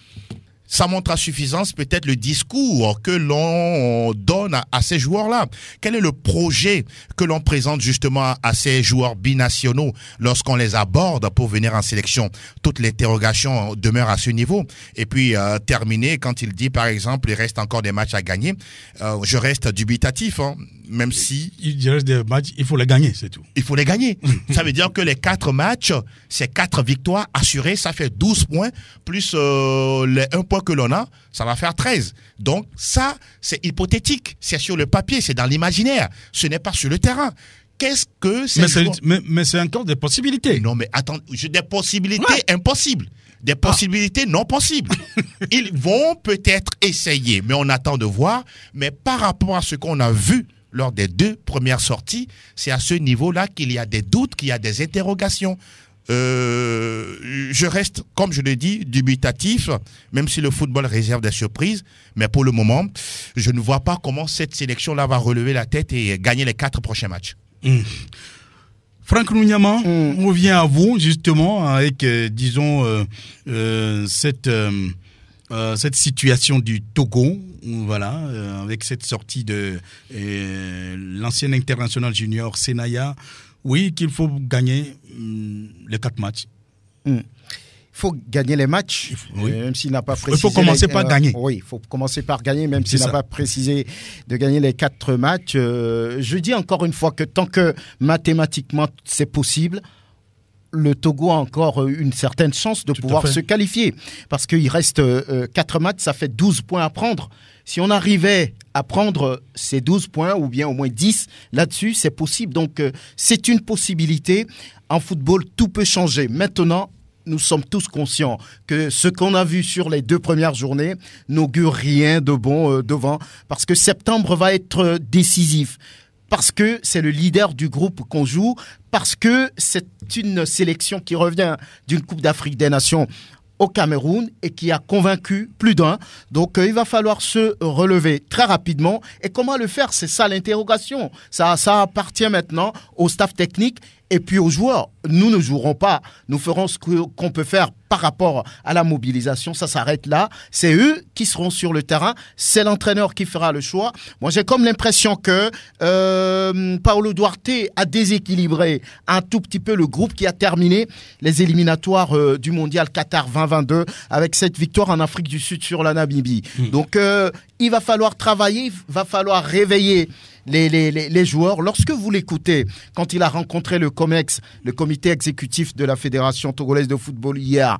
Ça montre à suffisance peut-être le discours que l'on donne à ces joueurs-là. Quel est le projet que l'on présente justement à ces joueurs binationaux lorsqu'on les aborde pour venir en sélection? Toute l'interrogation demeure à ce niveau. Et puis, terminé, quand il dit, par exemple, il reste encore des matchs à gagner, je reste dubitatif, hein, même si... Il reste des matchs, il faut les gagner, c'est tout. Il faut les gagner. Ça veut dire que les 4 matchs, c'est 4 victoires assurées, ça fait 12 points, plus les 1 point que l'on a, ça va faire 13. Donc ça, c'est hypothétique. C'est sur le papier, c'est dans l'imaginaire. Ce n'est pas sur le terrain. Qu'est-ce que c'est? Mais c'est encore des possibilités. Non, mais attends, des possibilités impossibles. Des possibilités non possibles. Ils vont peut-être essayer, mais on attend de voir. Mais par rapport à ce qu'on a vu lors des 2 premières sorties, c'est à ce niveau-là qu'il y a des doutes, qu'il y a des interrogations. Je reste, comme je l'ai dit, dubitatif, même si le football réserve des surprises. Mais pour le moment, je ne vois pas comment cette sélection-là va relever la tête et gagner les 4 prochains matchs. Franck Nounyama, on revient à vous justement avec, cette situation du Togo, voilà, avec cette sortie de l'ancien international junior Senaya. Oui, qu'il faut gagner les 4 matchs. Il faut gagner les matchs, même s'il n'a pas précisé. Il faut commencer par gagner. Oui, il faut commencer par gagner, même s'il n'a pas précisé de gagner les 4 matchs. Je dis encore une fois que tant que mathématiquement c'est possible, le Togo a encore une certaine chance de pouvoir se qualifier. Parce qu'il reste 4 matchs, ça fait 12 points à prendre. Si on arrivait à prendre ces 12 points, ou bien au moins 10 là-dessus, c'est possible. Donc, c'est une possibilité. En football, tout peut changer. Maintenant, nous sommes tous conscients que ce qu'on a vu sur les 2 premières journées n'augure rien de bon devant. Parce que septembre va être décisif. Parce que c'est le leader du groupe qu'on joue. Parce que c'est une sélection qui revient d'une Coupe d'Afrique des Nations au Cameroun et qui a convaincu plus d'un. Donc, il va falloir se relever très rapidement. Et comment le faire? C'est ça l'interrogation. Ça appartient maintenant au staff technique et puis aux joueurs. Nous ne jouerons pas. Nous ferons ce qu'on peut faire par rapport à la mobilisation. Ça s'arrête là. C'est eux qui seront sur le terrain. C'est l'entraîneur qui fera le choix. Moi, j'ai comme l'impression que Paulo Duarte a déséquilibré un tout petit peu le groupe qui a terminé les éliminatoires du Mondial Qatar 2022 avec cette victoire en Afrique du Sud sur la Namibie. Donc, il va falloir travailler, il va falloir réveiller les joueurs. Lorsque vous l'écoutez, quand il a rencontré le COMEX, le comité exécutif de la Fédération togolaise de football hier,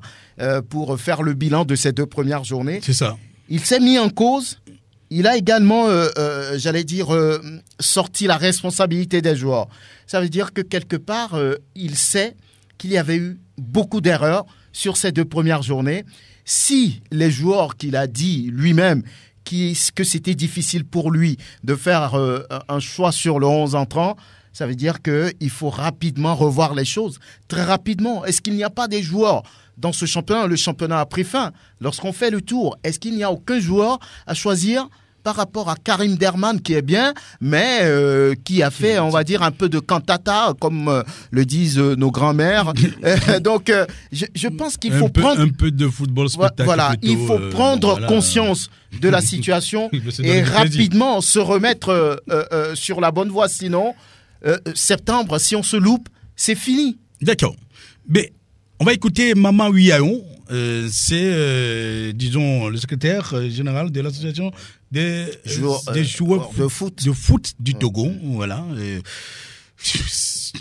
pour faire le bilan de ces 2 premières journées, c'est ça. Il s'est mis en cause. Il a également, sorti la responsabilité des joueurs. Ça veut dire que quelque part, il sait qu'il y avait eu beaucoup d'erreurs sur ces 2 premières journées. Si les joueurs qu'il a dit lui-même que c'était difficile pour lui de faire un choix sur le 11 entrant, ça veut dire qu'il faut rapidement revoir les choses. Très rapidement. Est-ce qu'il n'y a pas des joueurs dans ce championnat? Le championnat a pris fin. Lorsqu'on fait le tour, est-ce qu'il n'y a aucun joueur à choisir par rapport à Karim Derman qui est bien, mais qui a fait, on va dire, un peu de cantata, comme le disent nos grands-mères. Donc, je pense qu'il faut prendre... Un peu de football spectacle. Voilà, plutôt, il faut prendre conscience de la situation et rapidement se remettre sur la bonne voie. Sinon, septembre, si on se loupe, c'est fini. D'accord. Mais on va écouter Maman Ouiaon. C'est, disons, le secrétaire général de l'association des joueurs de foot du Togo. Voilà.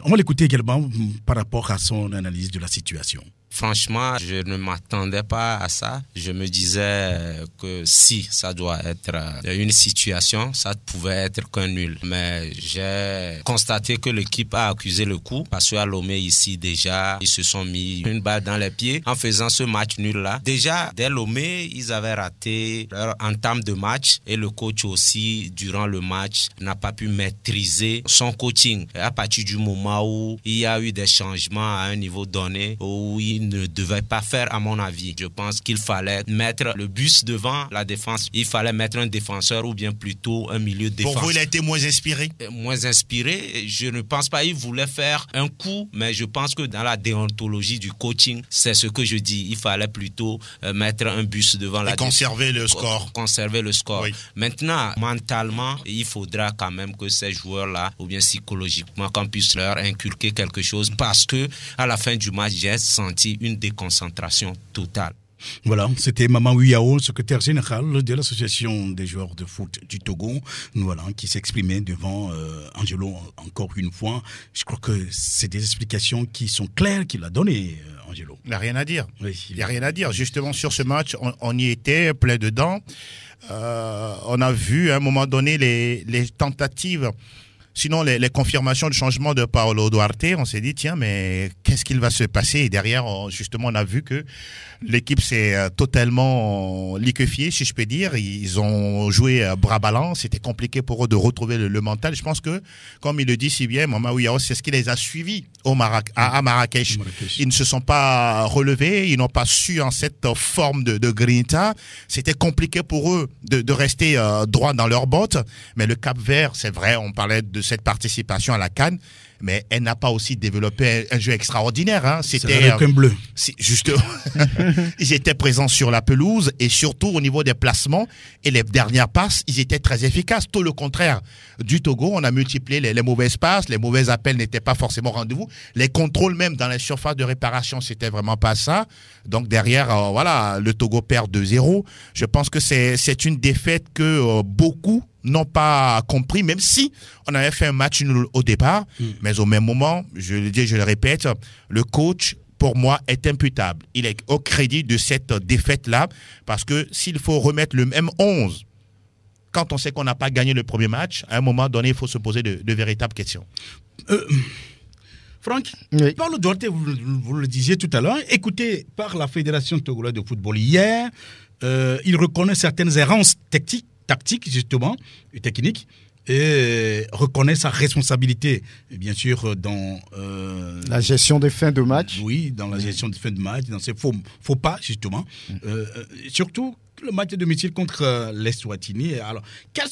On va l'écouter également par rapport à son analyse de la situation. Franchement, je ne m'attendais pas à ça. Je me disais que si ça doit être une situation, ça pouvait être qu'un nul. Mais j'ai constaté que l'équipe a accusé le coup parce qu'à Lomé ici déjà, ils se sont mis une balle dans les pieds en faisant ce match nul-là. Déjà, dès Lomé, ils avaient raté leur entame de match et le coach aussi, durant le match, n'a pas pu maîtriser son coaching. Et à partir du moment où il y a eu des changements à un niveau donné, où il ne devait pas faire, à mon avis. Je pense qu'il fallait mettre le bus devant la défense. Il fallait mettre un défenseur ou bien plutôt un milieu de défense. Pour vous, il a été moins inspiré? Moins inspiré, je ne pense pas. Il voulait faire un coup, mais je pense que dans la déontologie du coaching, c'est ce que je dis. Il fallait plutôt mettre un bus devant la défense. Conserver le score. Conserver le score. Oui. Maintenant, mentalement, il faudra quand même que ces joueurs-là, ou bien psychologiquement, qu'on puisse leur inculquer quelque chose parce que à la fin du match, j'ai senti une déconcentration totale. Voilà, c'était Maman Ouiao, secrétaire général de l'association des joueurs de foot du Togo, voilà, qui s'exprimait devant Angelo encore une fois. Je crois que c'est des explications qui sont claires qu'il a données, Angelo. Il n'y a rien à dire. Oui. Il n'y a rien à dire. Justement, sur ce match, on y était plein dedans. On a vu à un moment donné les tentatives, sinon les confirmations de changement de Paolo Duarte. On s'est dit, tiens, mais qu'est-ce qu'il va se passer? Et derrière, justement, on a vu que l'équipe s'est totalement liquéfiée, si je peux dire. Ils ont joué bras ballants. C'était compliqué pour eux de retrouver le mental. Je pense que, comme il le dit si bien, Mama Ouiao, c'est ce qui les a suivis à Marrakech. Ils ne se sont pas relevés. Ils n'ont pas su en cette forme de grinta. C'était compliqué pour eux de rester droit dans leurs bottes. Mais le Cap-Vert, c'est vrai, on parlait de cette participation à la CAN, mais elle n'a pas aussi développé un jeu extraordinaire. Hein. C'était un bleu. Justement, ils étaient présents sur la pelouse et surtout au niveau des placements et les dernières passes, ils étaient très efficaces. Tout le contraire du Togo, on a multiplié les mauvaises passes, les mauvais appels n'étaient pas forcément au rendez-vous. Les contrôles même dans les surfaces de réparation, c'était vraiment pas ça. Donc derrière, voilà, le Togo perd 2-0. Je pense que c'est une défaite que beaucoup n'ont pas compris, même si on avait fait un match nul au départ. Mais au même moment, je le dis, je le répète, le coach, pour moi, est imputable. Il est au crédit de cette défaite-là, parce que s'il faut remettre le même 11, quand on sait qu'on n'a pas gagné le premier match, à un moment donné, il faut se poser de véritables questions. Franck, oui. Paolo Duarte, vous le disiez tout à l'heure, écouté par la Fédération togolaise de football hier, il reconnaît certaines errances tactiques justement, et techniques, et reconnaît sa responsabilité, bien sûr, dans la gestion des fins de match. Oui, dans la gestion des fins de match, dans ses faux pas, justement. Surtout le match de domicile contre l'Eswatini. Alors, quelle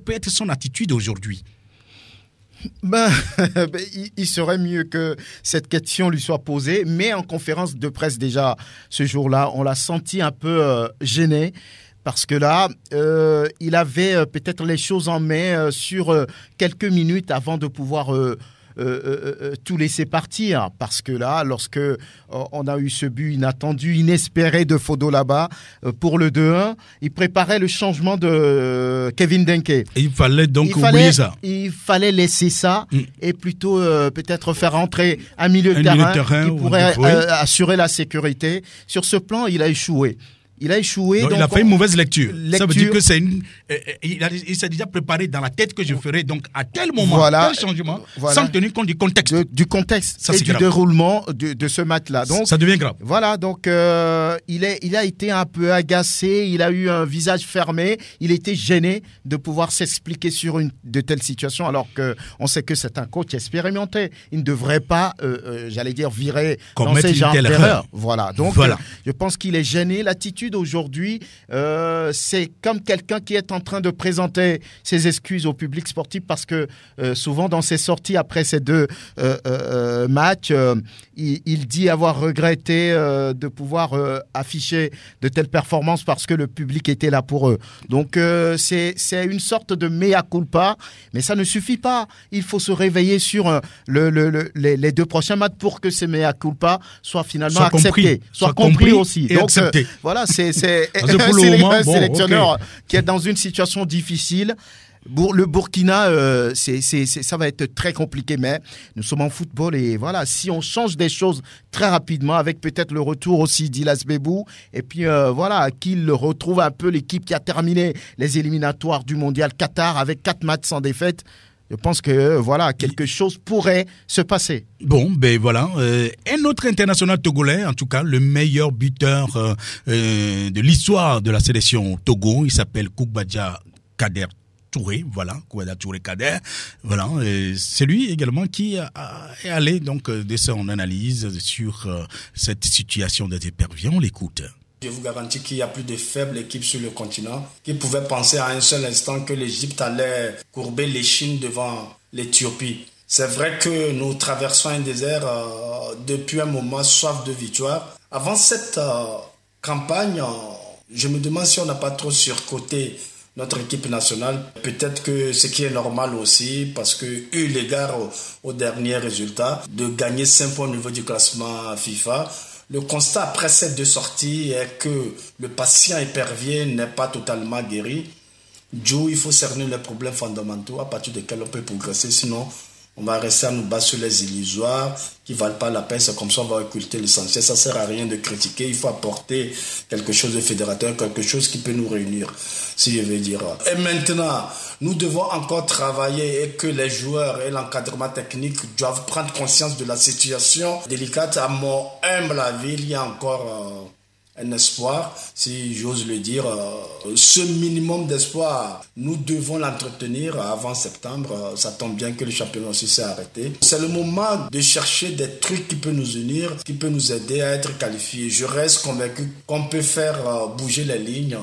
peut être son attitude aujourd'hui? Il serait mieux que cette question lui soit posée, mais en conférence de presse déjà ce jour-là, on l'a senti un peu gêné. Parce que là, il avait peut-être les choses en main sur quelques minutes avant de pouvoir tout laisser partir. Parce que là, lorsque on a eu ce but inattendu, inespéré de Fodo là-bas pour le 2-1, il préparait le changement de Kevin Denke. Et il fallait donc oublier ça. Il fallait laisser ça et plutôt peut-être faire rentrer un milieu de terrain qui pourrait assurer la sécurité. Sur ce plan, il a échoué. Il a échoué. Donc il a fait une mauvaise lecture. Ça veut dire que il s'est déjà préparé dans la tête que je ferai donc à tel moment, tel changement, sans tenir compte du contexte. Du contexte ça, et du déroulement de ce match-là. Donc, ça devient grave. Voilà, donc il a été un peu agacé, il a eu un visage fermé, il était gêné de pouvoir s'expliquer sur une de telles situations, alors qu'on sait que c'est un coach expérimenté. Il ne devrait pas, j'allais dire, virer dans ces genres d'erreurs. Voilà, donc je pense qu'il est gêné. L'attitude aujourd'hui, c'est comme quelqu'un qui est en train de présenter ses excuses au public sportif parce que souvent dans ses sorties après ces deux matchs, il dit avoir regretté de pouvoir afficher de telles performances parce que le public était là pour eux. Donc c'est une sorte de mea culpa, mais ça ne suffit pas. Il faut se réveiller sur les deux prochains matchs pour que ces mea culpa soient finalement acceptés, soient compris aussi. Donc voilà, c'est un sélectionneur qui est dans une situation difficile. Le Burkina, ça va être très compliqué, mais nous sommes en football et voilà, si on change des choses très rapidement, avec peut-être le retour aussi d'Ilas Bebou, et puis voilà, qu'il retrouve un peu l'équipe qui a terminé les éliminatoires du Mondial Qatar avec 4 matchs sans défaite. Je pense que voilà, quelque chose pourrait se passer. Bon, ben voilà. Un autre international togolais, en tout cas, le meilleur buteur de l'histoire de la sélection Togo, il s'appelle Koukbadja Kader Touré, voilà, Koukbadja Touré Kader, voilà. C'est lui également qui est allé donc de son analyse sur cette situation des éperviers. On l'écoute. Je vous garantis qu'il y a plus de faibles équipes sur le continent qui pouvaient penser à un seul instant que l'Égypte allait courber l'échine devant l'Éthiopie. C'est vrai que nous traversons un désert depuis un moment soif de victoire. Avant cette campagne, je me demande si on n'a pas trop surcoté notre équipe nationale. Peut-être que ce qui est normal aussi, parce que eu l'égard au dernier résultat, de gagner 5 points au niveau du classement FIFA. Le constat après ces 2 sorties est que le patient épervier n'est pas totalement guéri. D'où il faut cerner les problèmes fondamentaux à partir desquels on peut progresser. Sinon, on va rester à nous battre sur les illusoires qui ne valent pas la peine. C'est comme ça qu'on va occulter l'essentiel. Ça ne sert à rien de critiquer. Il faut apporter quelque chose de fédérateur, quelque chose qui peut nous réunir, si je veux dire. Et maintenant, nous devons encore travailler et que les joueurs et l'encadrement technique doivent prendre conscience de la situation délicate. À mon humble avis, il y a encore un espoir, si j'ose le dire. Ce minimum d'espoir, nous devons l'entretenir avant septembre. Ça tombe bien que le championnat aussi s'est arrêté. C'est le moment de chercher des trucs qui peuvent nous unir, qui peuvent nous aider à être qualifiés. Je reste convaincu qu'on peut faire bouger les lignes.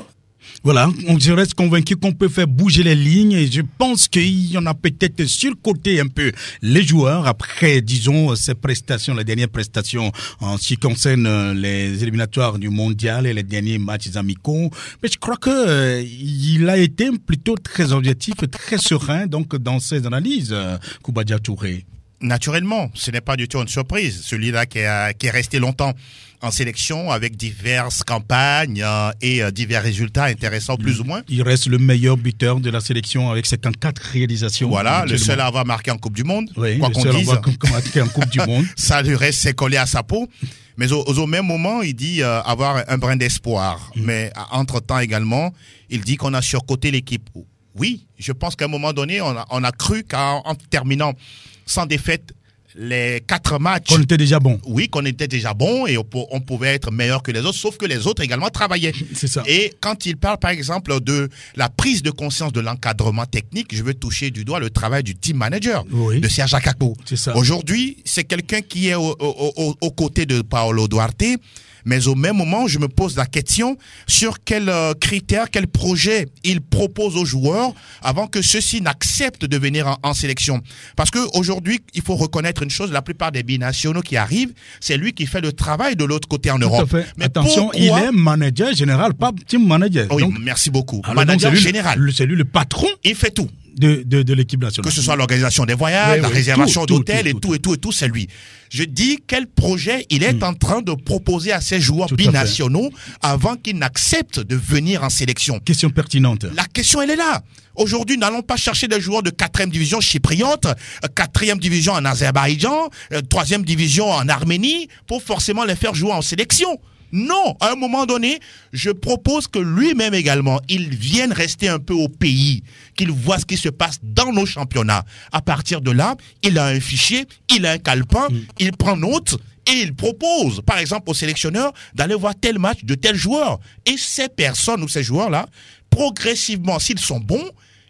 Voilà, je reste convaincu qu'on peut faire bouger les lignes et je pense qu'il y en a peut-être surcoté un peu les joueurs après, disons, ces prestations, les dernières prestations en ce qui concerne les éliminatoires du mondial et les derniers matchs amicaux. Mais je crois que il a été plutôt très objectif, très serein donc dans ses analyses, Koukbadja Touré. Naturellement, ce n'est pas du tout une surprise. Celui-là qui est resté longtemps en sélection avec diverses campagnes et divers résultats intéressants plus ou moins. Il reste le meilleur buteur de la sélection avec 54 réalisations. Voilà, le seul à avoir marqué en Coupe du Monde. Oui, quoi qu'on dise. Le seul à avoir marqué en Coupe du Monde. Ça lui reste, c'est collé à sa peau. Mais au même moment, il dit avoir un brin d'espoir. Mais entre-temps également, il dit qu'on a surcoté l'équipe. Oui, je pense qu'à un moment donné, on a cru qu'en terminant sans défaite les 4 matchs. Qu'on était déjà bon. Oui, qu'on était déjà bon et on pouvait être meilleur que les autres, sauf que les autres également travaillaient. C'est ça. Et quand il parle, par exemple, de la prise de conscience de l'encadrement technique, je veux toucher du doigt le travail du team manager, de Serge Akakpo. C'est ça. Aujourd'hui, c'est quelqu'un qui est aux côtés de Paolo Duarte. Mais au même moment, je me pose la question sur quels critères, quels projets il propose aux joueurs avant que ceux-ci n'acceptent de venir en sélection. Parce qu'aujourd'hui, il faut reconnaître une chose, la plupart des binationaux qui arrivent, c'est lui qui fait le travail de l'autre côté en Europe. Tout à fait. Mais attention, il est manager général, pas team manager. Oui, donc, merci beaucoup. Alors Manager général. C'est lui le patron. Il fait tout. De l'équipe nationale. Que ce soit l'organisation des voyages, la réservation d'hôtels et tout, c'est lui. Je dis quel projet il est en train de proposer à ces joueurs binationaux avant qu'ils n'acceptent de venir en sélection. Question pertinente. La question, elle est là. Aujourd'hui, n'allons pas chercher des joueurs de 4e division chypriote, 4e division en Azerbaïdjan, 3e division en Arménie pour forcément les faire jouer en sélection. Non, à un moment donné, je propose que lui-même également, il vienne rester un peu au pays, qu'il voit ce qui se passe dans nos championnats. À partir de là, il a un fichier, il a un calepin, il prend note et il propose, par exemple, au sélectionneur d'aller voir tel match de tel joueur. Et ces personnes ou ces joueurs-là, progressivement, s'ils sont bons,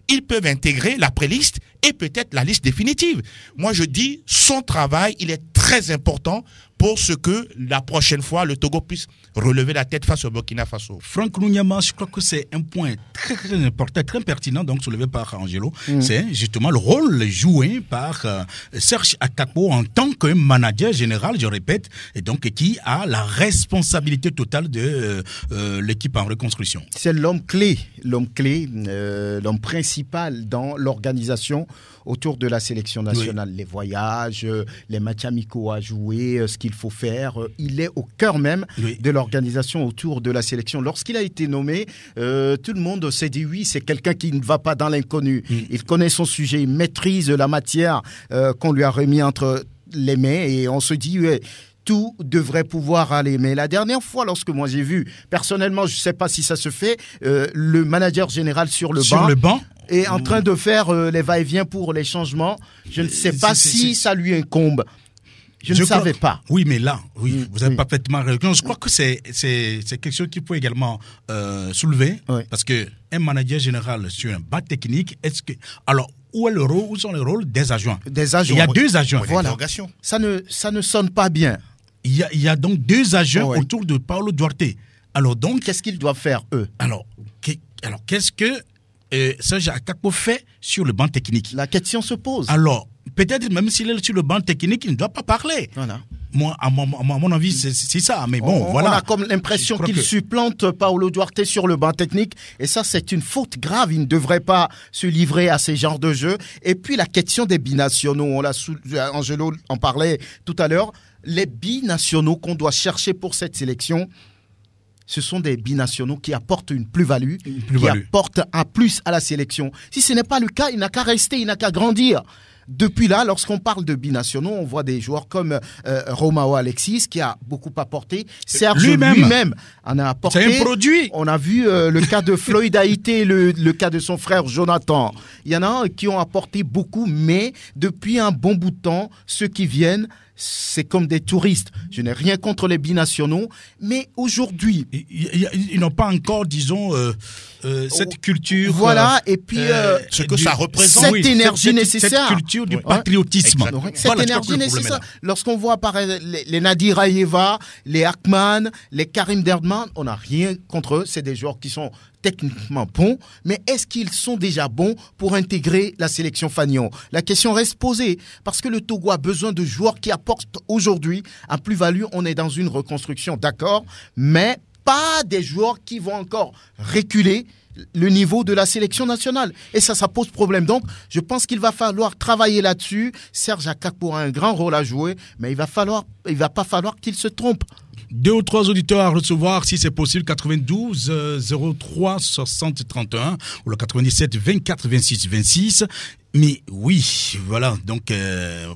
ils peuvent intégrer la pré-liste et peut-être la liste définitive. Moi, je dis, son travail, il est très important pour ce que la prochaine fois, le Togo puisse relever la tête face au Burkina Faso. Franck Nounyama, je crois que c'est un point très, très important, très pertinent, donc soulevé par Angelo. C'est justement le rôle joué par Serge Akakpo en tant que manager général, je répète, et donc qui a la responsabilité totale de l'équipe en reconstruction. C'est l'homme clé, l'homme principal dans l'organisation autour de la sélection nationale. Les voyages, les matchs amicaux à jouer, ce qu'il qu'il faut faire. Il est au cœur même de l'organisation autour de la sélection. Lorsqu'il a été nommé, tout le monde s'est dit oui, c'est quelqu'un qui ne va pas dans l'inconnu. Il connaît son sujet, il maîtrise la matière qu'on lui a remis entre les mains et on se dit tout devrait pouvoir aller. Mais la dernière fois, lorsque moi j'ai vu, personnellement, je ne sais pas si ça se fait, le manager général sur le banc est en train de faire les va-et-vient pour les changements. Je ne sais pas si ça lui incombe. Je ne savais pas. Oui, mais là, vous avez parfaitement raison. Je crois que c'est quelque chose qu'il faut également soulever, parce que un manager général sur un banc technique, alors où sont les rôles des adjoints? Des adjoints. Il y a deux adjoints. Voilà. Ça ne sonne pas bien. Il y a donc deux adjoints autour de Paulo Duarte. Alors donc, qu'est-ce qu'ils doivent faire eux? Alors qu'est-ce que Serge Akakpo fait sur le banc technique? La question se pose. Alors, peut-être même s'il est sur le banc technique, il ne doit pas parler. Voilà. Moi, à mon avis, c'est ça. Mais bon, voilà. On a comme l'impression qu'il supplante Paulo Duarte sur le banc technique. Et ça, c'est une faute grave. Il ne devrait pas se livrer à ces genres de jeux. Et puis, la question des binationaux. Angelo en parlait tout à l'heure. Les binationaux qu'on doit chercher pour cette sélection, ce sont des binationaux qui apportent une plus-value, qui apportent un plus à la sélection. Si ce n'est pas le cas, il n'a qu'à rester, il n'a qu'à grandir. Depuis là, lorsqu'on parle de binationaux, on voit des joueurs comme Romao Alexis qui a beaucoup apporté. Serge lui-même en a apporté. C'est un produit. On a vu le cas de Floyd Haïté, le cas de son frère Jonathan. Il y en a qui ont apporté beaucoup, mais depuis un bon bout de temps, ceux qui viennent, c'est comme des touristes. Je n'ai rien contre les binationaux, mais aujourd'hui... Ils n'ont pas encore, disons, cette culture... Voilà, et puis... ce que ça représente. Cette énergie nécessaire. Cette culture du patriotisme. Cette énergie nécessaire. Lorsqu'on voit apparaître les Nadir Aïeva, les Akman, les Karim Derdman, on n'a rien contre eux. C'est des joueurs qui sont techniquement bons, mais est-ce qu'ils sont déjà bons pour intégrer la sélection Fagnon? La question reste posée, parce que le Togo a besoin de joueurs qui apportent aujourd'hui un plus-value. On est dans une reconstruction, d'accord, mais pas des joueurs qui vont encore reculer le niveau de la sélection nationale. Et ça pose problème. Donc, je pense qu'il va falloir travailler là-dessus. Serge Akakpo a un grand rôle à jouer, mais il va pas falloir qu'il se trompe. 2 ou 3 auditeurs à recevoir, si c'est possible, 92 03 60 31 ou le 97 24 26 26. Mais oui, voilà, donc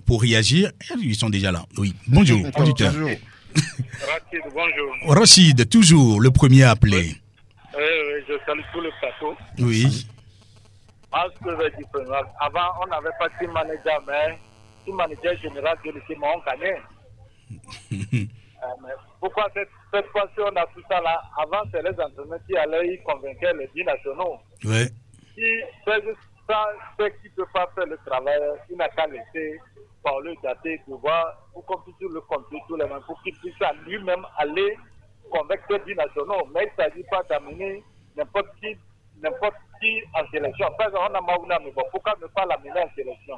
pour réagir, ils sont déjà là. Oui, bonjour, auditeur. Bonjour. Rachid, bonjour. Rachid, toujours le premier à appeler. Je salue tout le plateau. Oui. Avant, on n'avait pas de team manager, mais team manager général de l'équipe, on connaît. Mais pourquoi cette fois-ci on a tout ça là? Avant, c'est les entraîneurs qui allaient convaincre les binationaux. Ouais. Qui ceux qui ne peuvent pas faire le travail, il n'a qu'à laisser Paulo Duarte de voir pour qu'on puisse le conduire tous les mêmes, pour qu'il puisse lui-même aller convaincre les binationaux. Mais il ne s'agit pas d'amener n'importe qui en sélection. Par exemple, on a Maouna, mais bon, pourquoi ne pas l'amener en sélection?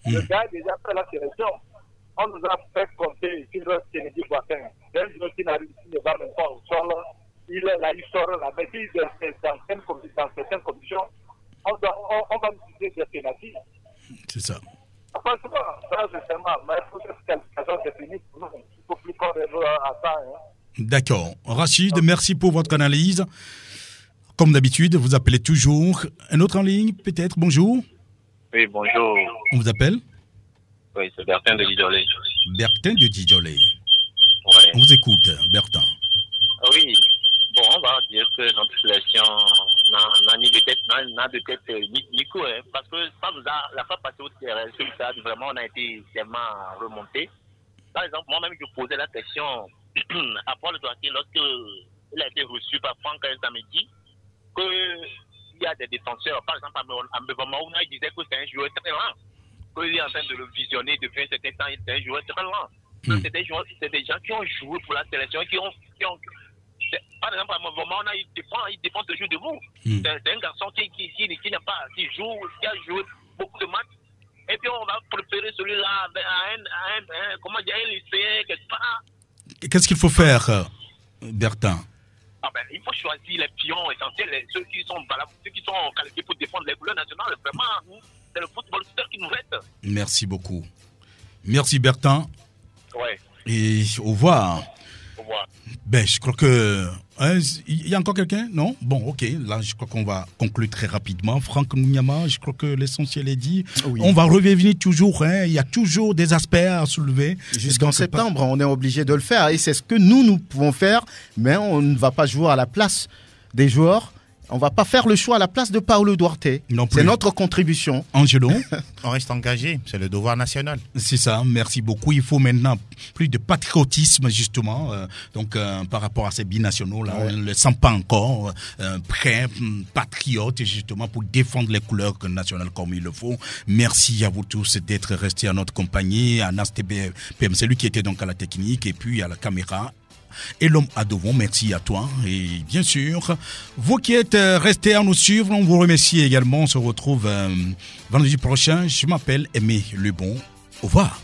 Le gars a déjà fait la sélection. On nous a fait compter sur Kennedy Boateng. Un joueur qui ne va même pas au sol, il est là, il sort là. Mais si dans certaines conditions, on va utiliser des pénalités. C'est ça. Franchement, ça c'est seulement, mais pour cette qualification, c'est fini pour nous. Il ne faut plus qu'on revoie à ça. D'accord. Rachid, merci pour votre analyse. Comme d'habitude, vous appelez toujours. Un autre en ligne, peut-être. Bonjour. Oui, bonjour. On vous appelle? Oui, c'est Bertin de Didolé. Bertin de Didolé. Ouais. On vous écoute, Bertin. Oui. Bon, on va dire que notre sélection n'a de tête ni coup, hein, parce que ça nous a, la fois passée au terrain, sur le stade, vraiment, on a été tellement remonté. Par exemple, moi-même, je posais la question à Paul Duarte lorsqu'il a été reçu par Franck samedi, qu'il y a des défenseurs, par exemple, à Mbevama, il disait que c'est un joueur très lent. Qu'il est en train de le visionner depuis un certain temps, c'est un joueur très lent. C'est des gens qui ont joué pour la sélection, qui ont par exemple, à un moment, il défend toujours debout. C'est un garçon qui a joué beaucoup de matchs. Et puis, on va préférer celui-là à un lycéen, quelque part. Qu'est-ce qu'il faut faire, Bertin? Il faut choisir les pions essentiels, ceux qui sont valables, ceux qui sont qualifiés pour défendre les couleurs nationales. Vraiment, c'est le football qui nous reste. Merci beaucoup. Merci, Bertin. Ouais. Et au revoir. Au revoir. Ben, je crois que... il y a encore quelqu'un? Non? Bon, ok. Là, je crois qu'on va conclure très rapidement. Franck Mounyama, je crois que l'essentiel est dit. Oui. On va revenir toujours. Il y a toujours des aspects à soulever. Jusqu'en septembre, on est obligé de le faire. Et c'est ce que nous pouvons faire. Mais on ne va pas jouer à la place des joueurs. On ne va pas faire le choix à la place de Paulo Duarte. Non plus. C'est notre contribution. Angelo? On reste engagé. C'est le devoir national. C'est ça. Merci beaucoup. Il faut maintenant plus de patriotisme, justement. Par rapport à ces binationaux-là, on ne le sent pas encore prêt, patriote, justement, pour défendre les couleurs nationales comme il le faut. Merci à vous tous d'être restés à notre compagnie. À NASTB PM, c'est lui qui était donc à la technique et puis à la caméra. Et l'homme à devant, merci à toi. Et bien sûr, vous qui êtes restés à nous suivre, on vous remercie également. On se retrouve vendredi prochain. Je m'appelle Aimé Lebon. Au revoir.